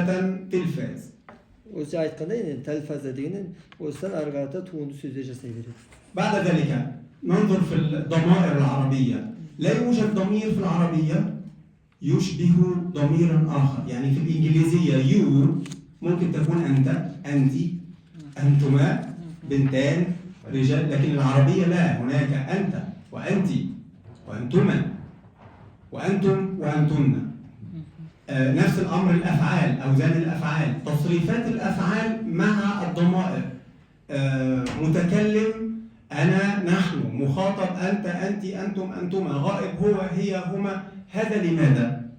تلفاز. Осы айтқанда енді тәлфаза дегеннен осыдан ары қарата туынды сөздер жасай береді. بعد ذلك ننظر في الضمائر العربية. لا يوجد ضمير في العربية يشبه ضميرا آخر. يعني في الإنجليزية you ممكن تكون أنت، أنت، أنتما، بنتان، رجال، لكن العربية لا، هناك أنت وأنت وأنتما وأنتم وأنتن. نفس الأمر الأفعال، أوزان الأفعال، تصريفات الأفعال مع الضمائر. متكلم أنا، نحن، مخاطب أنت، أنت، أنتم، أنتما، غائب هو، هي، هما. هذا لماذا؟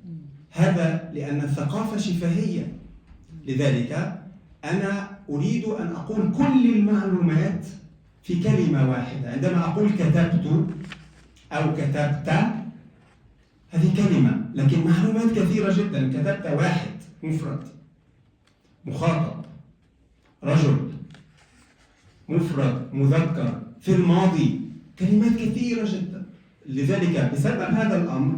هذا لأن الثقافة شفهية. لذلك أنا أريد أن أقول كل المعلومات في كلمة واحدة. عندما أقول كتبت أو كتبت هذه كلمة، لكن معلومات كثيرة جدا. كتبت واحد مفرد، مخاطب، رجل، مفرد، مذكر، في الماضي، كلمات كثيرة جدا. لذلك بسبب هذا الأمر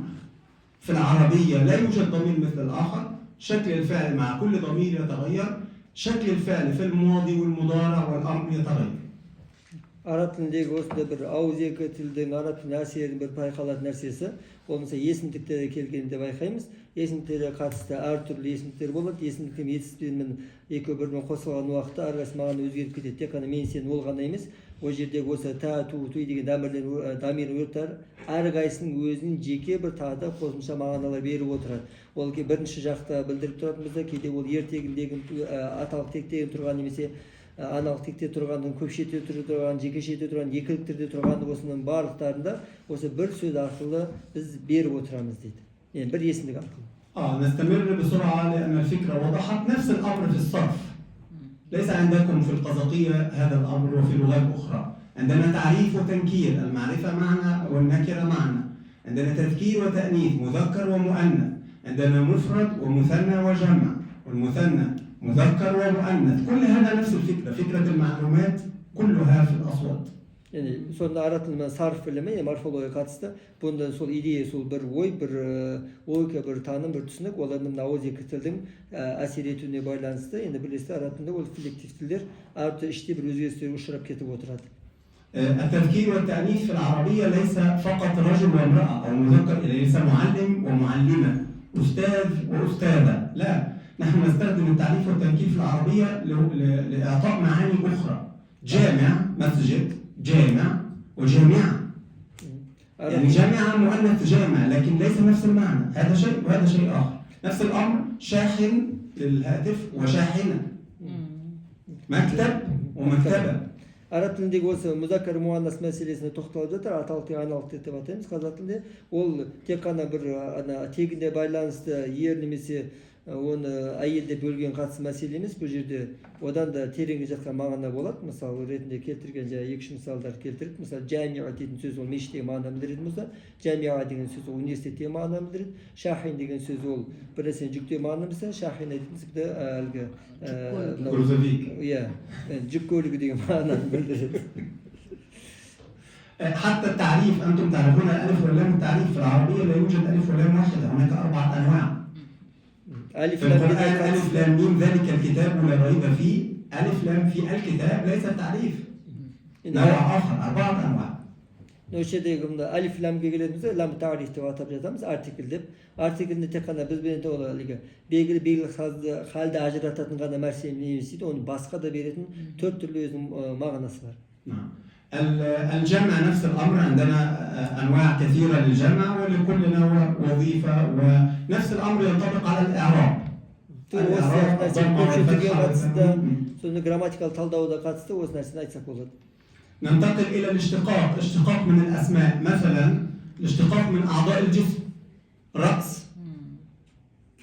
في العربية لا يوجد ضمير مثل الآخر. شكل الفعل مع كل ضمير يتغير، شكل الفعل في الماضي والمضارع والأمر يتغير. Arap tilindегі осындай бір ауызекі тілдің араб тіліне әсерінің бір байқалатын нәрсесі, ол мысалы есімдіктерге келгенде байқаймыз. Есімдіктерге қатысты әртүрлі есімдіктер болады. Есімдіктің етістігімен екеуі бірімен қосылған уақытта әрқайсысы мағына өзгеріп кетеді. Тек қана мен сен ол ғана емес, ол жердегі осы та ту туй деген дамир өрттер әрқайсысының өзінің жеке бір тағы да қосымша мағыналар беріп отырады. Ол бірінші жақта білдіріп тұратын болса, кейде ол ертегіндегі аталық тектегі тұрған немесе аналық текте тұрғандың, көп шетте тұрған, жеке шетте тұрған, екіліктерде тұрған осының барлықтарында осы бір сөз арқылы біз беріп отырамыз дейді. Yani bir есімдік арқылы. نستمر بسرعة لأن الفكرة وضحت. نفس الأمر في الصرف. ليس عندكم في القزقية هذا الأمر وفي لغات أخرى. عندنا تعريف وتنكير، المعرفة معنا والنكرة معنا. عندنا تذكير وتأنيث، مذكر ومؤنث. عندنا مفرد ومثنى وجمع، والمثنى مذكر ومؤنث. كل هذا نفس الفكرة، فكرة المعلومات كلها في الأصوات. Yani sonunda Arap tilinin sarf bilimi, yani morfologiya қатысты. Bunda sol ideya, sol bir ой, bir logika, bir taным, bir түсінік, олардың ауызекі тілдің әсер етуіне байланысты. Енді білесіздер, Arap тілінде ол филектив тілдер әртүрлі іште бір өзгерістерге ұшырап кетіп отырады. التذكير والتأنيث في العربية ليس فقط رجل وامرأة أو مذكر، ليس معلم ومعلمة، أستاذ وأستاذة. لا، نحن نستخدم التعريف والتنكير في العربية لإعطاء معاني أخرى. جامع، مسجد، جامع وجامعة. يعني جامعة مؤنث جامع، لكن ليس نفس المعنى. هذا شيء وهذا شيء آخر. نفس الأمر شاحن للهاتف وشاحنة. مكتب ومكتبة. Arap тіліндегі осы музаккар муаннас мәселесіне тоқталып жатыр. Аталық те аналық деп атаймыз қазақ тілінде. Ол тек қана бір тегінде байланысты ер немесе оны әйелде бөлген қатысы мәселе емес. Бұл жерде одан да тереңге жатқан мағына болады. Мысалы ретінде келтірген екі-үш мысалдар келтіріп, мысалы жамиа дейтін сөз ол мешіттегі мағына білдіретін болса, жамиа деген сөз ол университеттегі мағына білдіреді. Шахин деген сөз ол бір нәрсені жүктеу мағына білсе, шахин дейтін әлгі грузовик. Иә, жүк көлігі деген мағынаны білдіреді. حتى التعريف أنتم تعرفون الألف واللام. التعريف في العربية لا يوجد ألف ولام واحدة، هناك 4 أنواع. في القرآن ألف لام ميم ذلك الكتاب لا ريب فيه. ألف لام في الكتاب ليس تعريف، نوع آخر، 4 أنواع. Осы жердегі алиф ламға келетімізде лам тарих деп атап жатамыз, артикль деп. Артикльді тек қана біз бен белгілі халді ажырататын ғана нәрсе емес дейді, оны басқа да беретін 4 түрлі өзінің мағынасы бар. الجمع نفس الأمر. عندنا أنواع كثيرة للجمع ولكل نوع وظيفة، ونفس الأمر ينطبق على الإعراب. Sonra grammatikal taldaуда қатысты осы нәрсені айтсақ болады. ننتقل إلى الاشتقاق. اشتقاق من الأسماء، مثلا الاشتقاق من أعضاء الجسم. رأس،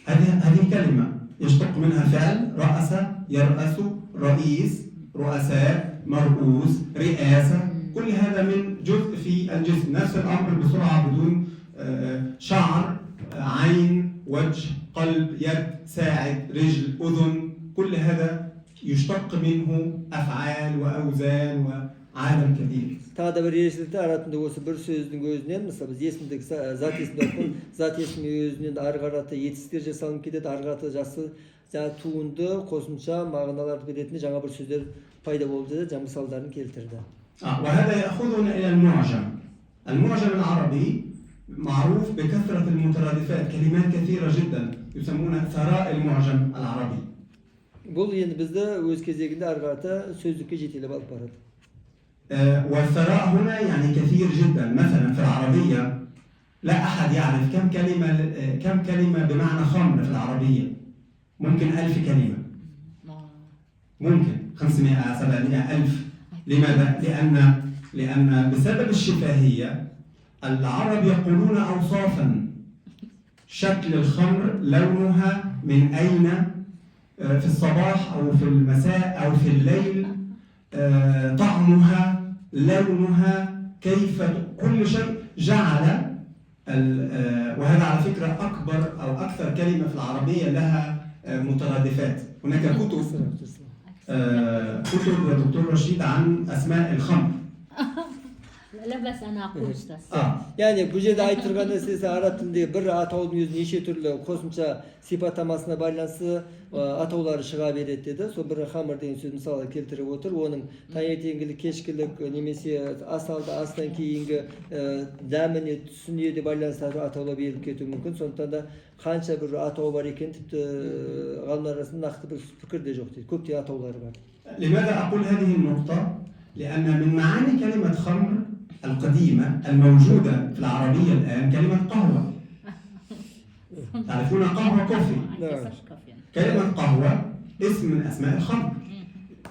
هذه كلمة يشتق منها فعل. رأس، يرأس، رئيس، رؤساء، مرؤوس، رئاسة. كل هذا من جزء في الجسم. نفس الأمر بسرعة بدون شعر، عين، وجه، قلب، يد، ساعد، رجل، أذن. كل هذا يشتق منه أفعال وأوزان وعالم كثير. Тағы да бір ерекшелікті аратында осы бір сөздің өзінен, мысалы біз есімдік зат есімді зат есімі өзінен ары қарата етістіктер жасалынып кетеді, ары қарата жасы туынды қосымша мағыналарды беретін жаңа бір сөздер пайда болып жатады, жаңа мысалдарын келтірді. وهذا يأخذنا إلى المعجم. المعجم العربي معروف بكثرة المترادفات، كلمات كثيرة جدا يسمونها ثراء المعجم العربي. Бұл енді бізді өз кезегінде ары қарата сөздікке жетелеп алып барады. والثراء هنا يعني كثير جدا. مثلا في العربية لا أحد يعرف كم كلمة بمعنى خمر في العربية. ممكن 1000 كلمة، ممكن 500 700 1000. لماذا؟ لأن بسبب الشفاهية العرب يقولون أوصافا. شكل الخمر، لونها، من أين، في الصباح أو في المساء أو في الليل، طعمها، لونها، كيف، كل شيء جعل. وهذا على فكرة أكبر أو أكثر كلمة في العربية لها مترادفات. هناك كتب يا دكتور رشيد عن أسماء الخمر. لا بس أنا أقول أستاذ. Yani bu жерде айтып тұрған нәрсесі араб тілінде бір атаудың өзі неше түрлі қосымша сипаттамасына байланысты атаулары шыға береді деді. Сол бір хамыр деген сөз мысалы келтіріп отыр. Оның таңертеңгілік, кешкілік немесе астан кейінгі дәміне, түсіне де байланысты атаулар беріліп кетуі мүмкін. Сондықтан да қанша бір атау бар екен тіпті ғалымдар арасында нақты бір пікір де жоқ дейді. Көптеген атаулары бар. لماذا أقول هذه النقطة؟ لأن من معاني كلمة خمر القديمة الموجودة في العربية الآن كلمة قهوة. تعرفون قهوة كوفي؟ كلمة قهوة اسم من أسماء الخمر.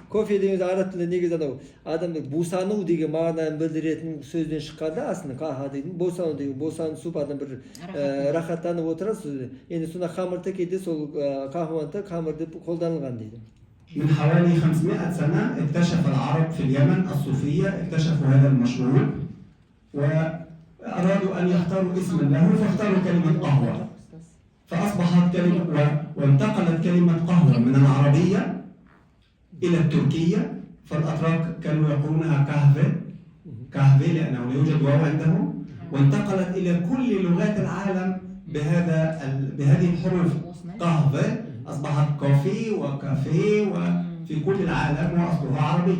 Кофе деген араб тілінде негізі анау адамды босану деген мағынаны білдіретін сөзден шыққанда аслында қаха деген босану деген босанысып адам бір рахаттанып отырады. Енді сонда хамырда кейде сол қахуанта хамыр деп қолданылған дейді. من حوالي 500 سنة اكتشف العرب في اليمن الصوفية اكتشفوا هذا المشروب وأرادوا أن يختاروا اسما له فاختاروا كلمة قهوة فأصبحت كلمة وانتقلت كلمة قهوة من العربية إلى التركية فالأتراك كانوا يقولونها كهفة لأنه لا يوجد واو عندهم وانتقلت إلى كل لغات العالم بهذه الحروف قهوة أصبحت كوفي وكافيه وفي كل العالم وأصلها عربي.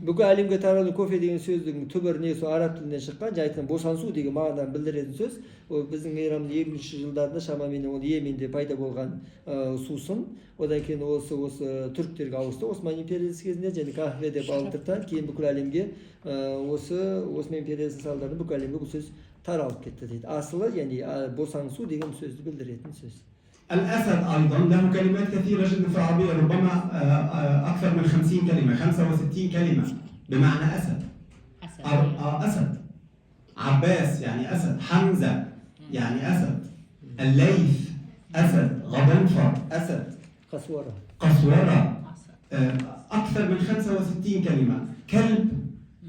Бүкіл әлемге таралу кофе деген сөздің түбіріне сол араб тілінен шыққан, жайтын босансу деген мағынаны білдіретін сөз. Ол біздің Иранның 20-ші жылдарында шамамен ол Йеменде пайда болған сусын. Одан кейін осы түріктерге ауысты. Осман империясы кезінде және кахве деп алдыртан кейін бүкіл әлемге Осман империясының салдарынан бүкіл әлемге бұл сөз таралып кетті дейді. Асылы яғни босансу деген сөзді білдіретін сөз. الأسد أيضا له كلمات كثيرة جدا في العربية ربما أكثر من 50 كلمة 65 كلمة بمعنى أسد. أسد. عباس يعني أسد. حمزة يعني أسد. الليث أسد. غضنفر أسد. قسورة أكثر من 65 كلمة.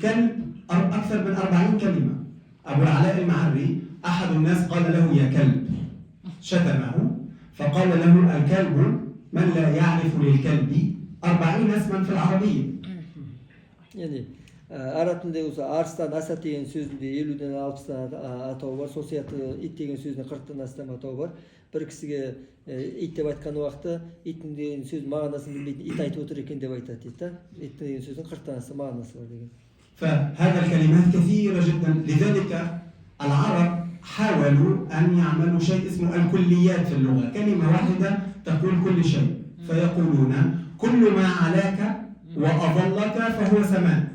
كلب أكثر من 40 كلمة. أبو العلاء المعري أحد الناس قال له يا كلب شتمه فقال له الكلب من لا يعرف للكلب 40 اسما في العربية. Yani Arap тілінде осы арыстан, асат деген сөзінде 50-ден 60-тан атау бар. Сол сияқты ит деген сөзінде 40-тан астам атау бар. Бір кісіге ит деп айтқан уақытта иттің деген сөз мағынасын білмейтін ит айтып отыр екен деп айтады дейді. Ит деген сөздің 40-тан астам мағынасы бар деген. فهذا الكلمات كثيرة جدا لذلك العرب حاولوا أن يعملوا شيء اسمه الكليات في اللغة كلمة واحدة تقول كل شيء فيقولون كل ما علاك وأظلك فهو سماء.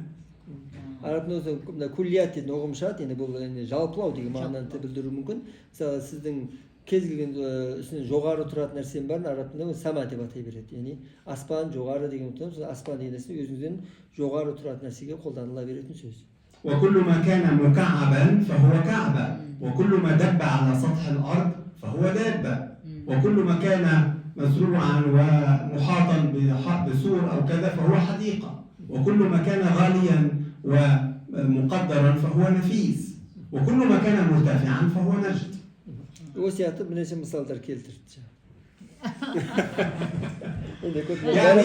Арабтың өзі күллият деген ұғым шығады, енді бұл жалпылау деген мағынаны білдіруі мүмкін. Мысалы сіздің кез келген үстінен жоғары тұратын нәрсен бар, арабтың сама деп атай береді. Яғни аспан жоғары деген ұтымыз, аспан деген нәрсе өзіңізден жоғары тұратын нәрсеге қолданыла беретін сөз. وكل ما كان مكعبا فهو كعبة وكل ما دب على سطح الأرض فهو دابة وكل ما كان مزروعا ومحاطا بسور أو كذا فهو حديقة وكل ما كان غاليا ومقدرا فهو نفيس وكل ما كان مرتفعا فهو نجد. وسيأتي birnеше misallar keltirdi. يعني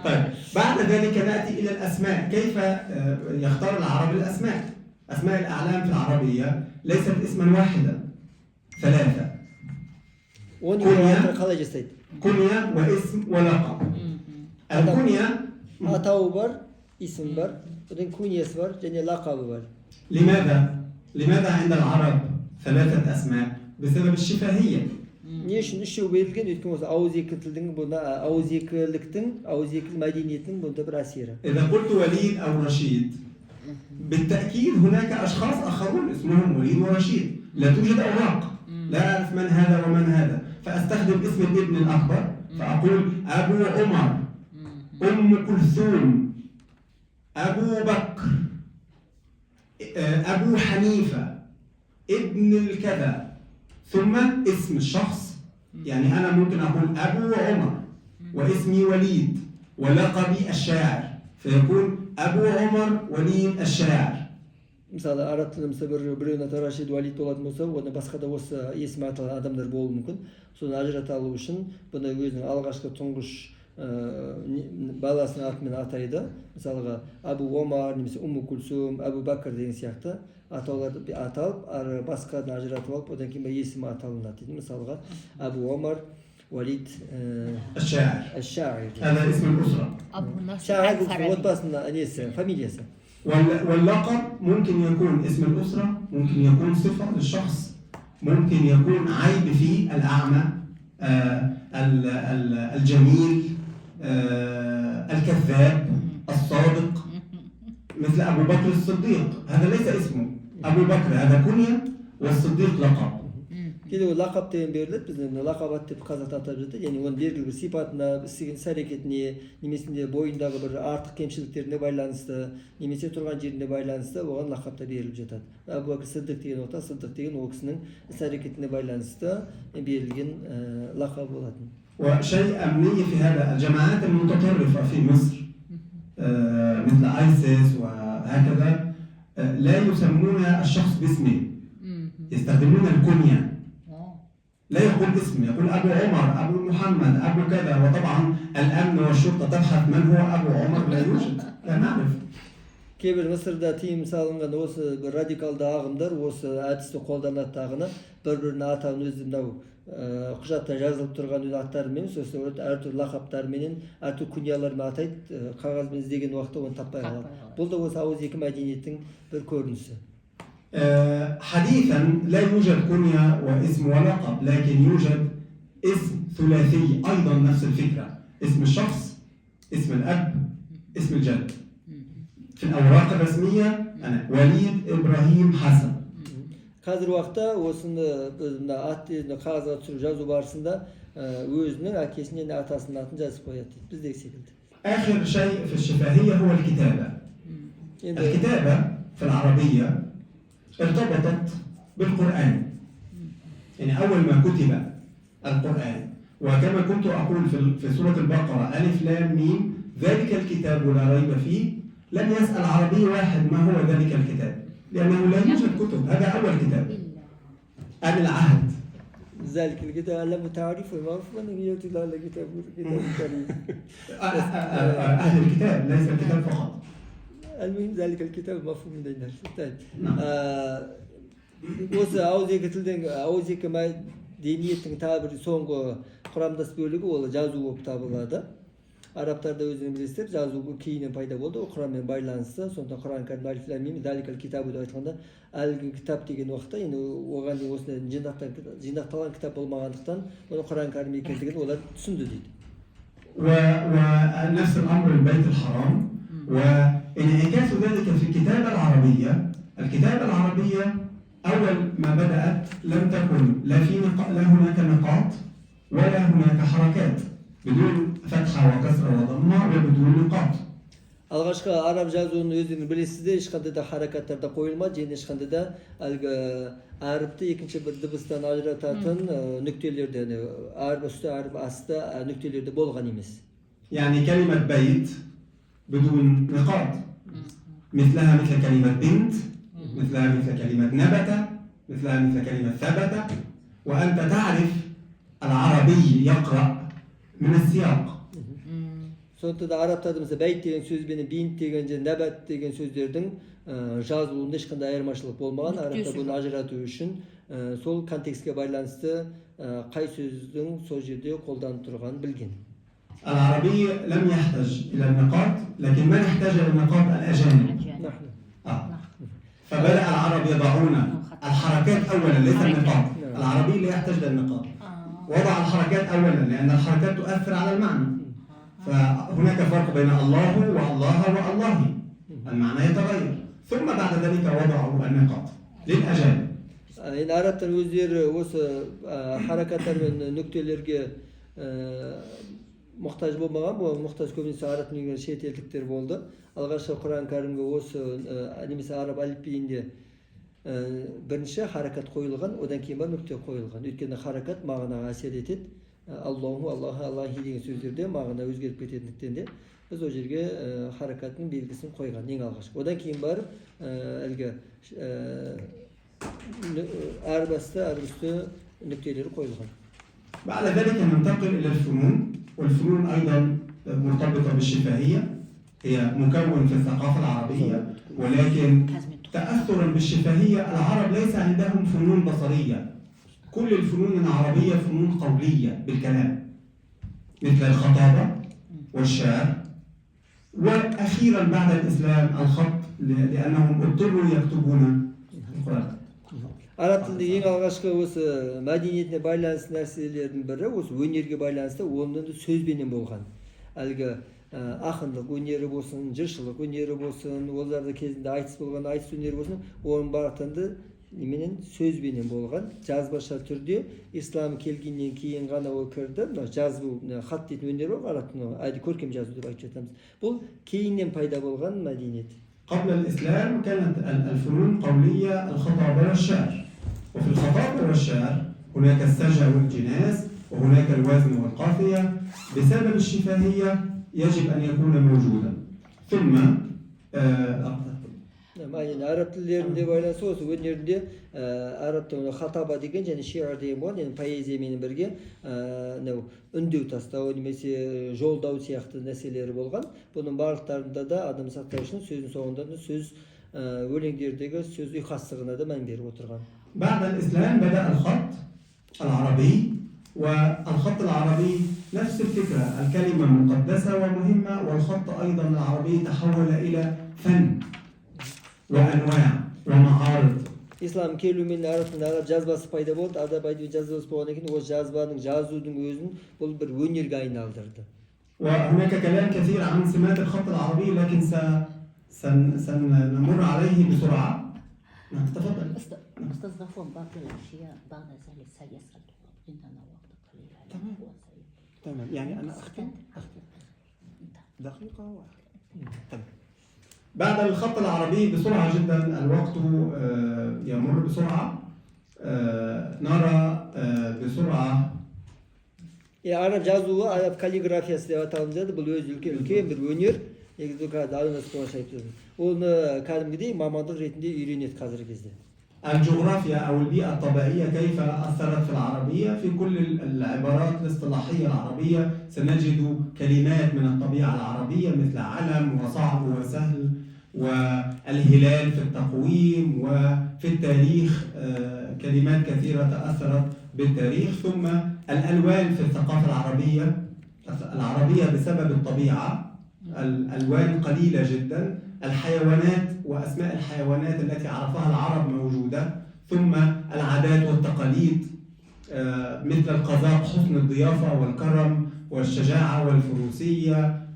طيب بعد ذلك نأتي إلى الأسماء كيف يختار العرب الأسماء. أسماء الأعلام في العربية ليست اسما واحدا 3 كنية واسم ولقب. الكنية atau var, isim var, kunyesi var, yani lakabı var. لماذا عند العرب 3 أسماء؟ بسبب الشفاهية. Niye şunu şu verilgen ötken olsa auziyekiliktin bunda auziyekilik medeniyetin bunda bir asiri. إذا قلت وليد أو رشيد بالتأكيد هناك أشخاص آخرون اسمهم وليد ورشيد لا توجد أوراق لا أعرف من هذا ومن هذا فأستخدم اسم الابن الأكبر فأقول أبو عمر أم كلثوم أبو بكر أبو حنيفة ابن الكذا ثم اسم الشخص يعني أنا ممكن أقول أبو عمر واسمي وليد ولقبي الشاعر فيكون أبو عمر وليد الشاعر. Мысалы араб тілімізде біреуін аты Рашид Валид болатын болса, оны басқа да осы есімі аталған адамдар болуы мүмкін. Соны ажырата алу үшін бұны өзінің алғашқы тұңғыш баласының атымен атайды. Мысалға Абу Омар немесе Умму Кульсум, Абу Бакр деген сияқты атауларды аталып, ары басқадан ажыратып алып, одан кейін есімі аталынады дейді. Мысалға Абу Омар وليد الشاعر هذا اسم الأسرة. أبو نصر شاعر الفارابي. وطباسنا أنيس فاميلياسا. واللقب ممكن يكون اسم الأسرة، ممكن يكون صفة للشخص، ممكن يكون عيب فيه الأعمى، الجميل، الكذاب، الصادق، مثل أبو بكر الصديق. هذا ليس اسمه أبو بكر، هذا كنية، والصديق لقب. Кейде ол лақап деген беріледі, біздің лақабат деп қазақта атап жатады, яғни оның белгілі бір сипатына, істеген іс-әрекетіне, немесе бойындағы бір артық кемшіліктеріне байланысты, немесе тұрған жеріне байланысты оған лақап та беріліп жатады. Абу Бакр Сиддиқ деген ота, Сиддиқ деген ол кісінің іс-әрекетіне байланысты берілген лақап болатын. وشيء أمني في هذا الجماعات المتطرفة في مصر مثل آيسيس وهكذا لا يسمون الشخص باسمه، يستخدمون الكنية. لا يقول اسم، يقول أبو عمر، أبو محمد، أبو كذا. وطبعا الأمن والشرطة تبحث من هو أبو عمر، لا يوجد، لا نعرف. Кейбір Мысырда тыйым салынған осы бір радикалды ағымдар осы әдісті қолданады дағыны, бір-бірінің атауын өзі мынау құжатта жазылып тұрған аттарымен, сосын әртүрлі лақаптарменен, әртүрлі күнялармен атайды, қағазбен іздеген уақытта оны таппай қалады. Бұл да осы ауызекі мәдениеттің бір көрінісі. حديثا لا يوجد كنية واسم ولقب، لكن يوجد اسم ثلاثي أيضا نفس الفكرة، اسم الشخص، اسم الأب، اسم الجد. في الأوراق الرسمية أنا وليد إبراهيم حسن. Қазір уақытта осыны атын қағазға түсіріп жазу барысында өзінің әкесінен атасының атын жазып қояды дейді. Біздегі секілді. آخر شيء في الشفاهية هو الكتابة. الكتابة في العربية ارتبطت بالقرآن، يعني أول ما كتب القرآن، وكما كنت أقول في سورة البقرة ألف لام ميم ذلك الكتاب لا ريب فيه، لم يسأل عربي واحد ما هو ذلك الكتاب، لأنه لا يوجد كتب. هذا أول كتاب، العهد. ذلك الكتاب لم تعرف وما من يوتي له الكتاب الكريم. أهل الكتاب ليس الكتاب فقط. المهم ذلك الكتاب مفهوم من الناس. осы ауызекі тілдің ауызекі мәдениеттің тағы бір соңғы құрамдас бөлігі ол жазу болып табылады. Арабтарда өзіңіз білесіздер, жазу кейіннен пайда болды, ол Құранмен байланысты. Сондықтан Құран кәрім алиф лам мим заликал китабу деп айтқанда, әлгі кітап деген уақытта енді оған дейін осындай жинақталған кітап болмағандықтан, оны Құран кәрім екендігін олар түсінді дейді. ونفس الأمر البيت الحرام، وانعكاس ذلك في الكتابة العربية. الكتابة العربية أول ما بدأت لم تكن لا هناك نقاط ولا هناك حركات، بدون فتحة وكسرة وضمة وبدون نقاط. Алғашқы араб жазуын өздеріңіз білесіздер, ешқандай да харакаттарда қойылмады, және ешқандай да әлгі әріпті екінші бір дыбыстан ажырататын нүктелерде, әріп үсті, әріп асты нүктелерде болған емес. يعني كلمة بيت بدون نقاط، مثلها مثل كلمة بنت، مثلها مثل كلمة نبت، مثلها مثل كلمة ثبت. وأنت تعرف العربي يقرأ من السياق. Сондықтан да арабтарда мысалы бәйт деген сөз бен бинт деген және нәбат деген сөздердің жазылуында ешқандай айырмашылық болмаған. Арабтар бұны ажырату үшін сол контекстке байланысты қай сөздің сол жерде қолданып тұрғанын білген. العربي لم يحتاج إلى النقاط، لكن من احتاج إلى النقاط الأجانب. فبدأ العرب يضعون الحركات أولا ليس النقاط. العربي لا يحتاج للنقاط، وضع الحركات أولا لأن الحركات تؤثر على المعنى. فهناك فرق بين الله والله والله، المعنى يتغير. ثم بعد ذلك وضعوا النقاط للأجانب. Yani Araplar өздері осы харакаттар мен нүктелерге мұқтаж болмаған, бұл мұқтаж көбінесе араб тілінен шет елдіктер болды. Алғашқы Құран кәрімге осы немесе араб әліпбиінде бірінші харакат қойылған, одан кейін бар нүкте қойылған. Өйткені харакат мағынаға әсер етеді. Аллаху, Аллаху, Аллахи деген сөздерде мағына өзгеріп кететіндіктен де біз ол жерге харакаттың белгісін қойған ең алғашқы. Одан кейін барып әлгі әріп асты, әріп үсті нүктелері қойылған. بعد ذلك ننتقل إلى الفنون، والفنون أيضا مرتبطة بالشفاهية، هي مكون في الثقافة العربية، ولكن تأثرا بالشفاهية العرب ليس عندهم فنون بصرية. كل الفنون العربية فنون قولية بالكلام، مثل الخطابة والشعر، وأخيرا بعد الإسلام الخط، لأنهم اضطروا يكتبون القرآن. Arap tilinde ең алғашқы осы мәдениетіне байланысты нәрселердің бірі осы өнерге байланысты, онда да сөзбенен болған. Әлгі ақындық өнері болсын, жыршылық өнері болсын, оларды кезінде айтыс болған айтыс өнері болсын, оның барлықтары неменен сөзбенен болған. Жазбаша түрде ислам келгеннен кейін ғана ол кірді. Жазу, хат дейтін өнер бар, араб тілінде көркем жазу деп айтып жатамыз. Бұл кейіннен пайда болған мәдениет. قبل الإسلام كانت الفنون قولية، الخطابة والشعر. وفي الخطابة والشعر هناك السجع والجناس، وهناك الوزن والقافية. بسبب الشفاهية يجب أن يكون موجودا. ثم Yani Arap tillerinde байланысты осы өнерінде араб тілінде хатаба деген және шиар деген болған, yani поэзиямен бірге үндеу тастау немесе жолдау сияқты нәрселері болған. Бұның барлықтарында да адам сақтау үшін сөздің соңында да сөз өлеңдердегі сөз ұйқастығына да мән беріп отырған. بعد الإسلام بدأ الخط العربي، والخط العربي نفس الفكرة، الكلمة مقدسة ومهمة، والخط أيضا العربي تحول إلى فن وأنواع ومعارض. İslam келуімен араб жазбасы пайда болды. Араб жазбасы болғаннан кейін ол жазбаның, жазудың өзін бұл бір өнерге айналдырды. وهناك كلام كثير عن سمات الخط العربي، لكن سنمر عليه بسرعة. تفضل. استضافون بعض الأشياء بعد ذلك سيسأل عندنا وقت قليل. تمام. يعني أنا أختم دقيقة واحدة. تمام. بعد الخط العربي بسرعة جدا، الوقت يمر بسرعة. نرى بسرعة. Arap жазуы, Arap каллиграфиясы деп аталынады. Бұл өз үлкен бір өнер. Негізі оны кәдімгідей мамандық ретінде үйренеді қазіргі кезде. الجغرافيا أو البيئة الطبيعية كيف أثرت في العربية؟ في كل العبارات الاصطلاحية العربية سنجد كلمات من الطبيعة العربية مثل علم وصعب وسهل، والهلال في التقويم، وفي التاريخ كلمات كثيرة تأثرت بالتاريخ. ثم الألوان في الثقافة العربية بسبب الطبيعة، الألوان قليلة جدا. الحيوانات وأسماء الحيوانات التي عرفها العرب موجودة. ثم العادات والتقاليد مثل القذاق، حسن الضيافة والكرم والشجاعة والفروسية.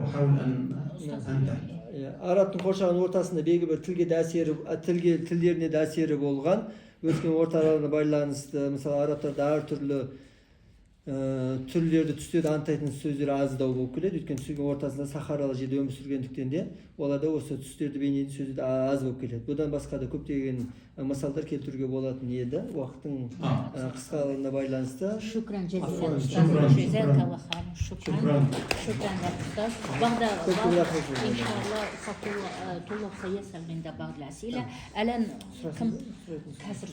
أحاول أن أنتهي. Арабтың қоршаған ортасында белгілі бір тілдеріне де әсері болған. Өткен орталарына байланысты, мысалы арабтарда әртүрлі түрлерді, түстерді анықтайтын сөздер аздау болып келеді. Өйткені түсірген ортасында сахаралы жерде өмір сүргендіктен де оларда осы түстерді бейнелейтін сөздер аз болып келеді. Бұдан басқа да көптеген мысалдар келтіруге болатын еді. Уақыттың қысқалығына байланысты. شكرا جزيلا أستاذ، جزاك الله خير. شكرا لك أستاذ. بعد إن شاء الله طلاب سيسأل من بعض الأسئلة. الآن كسر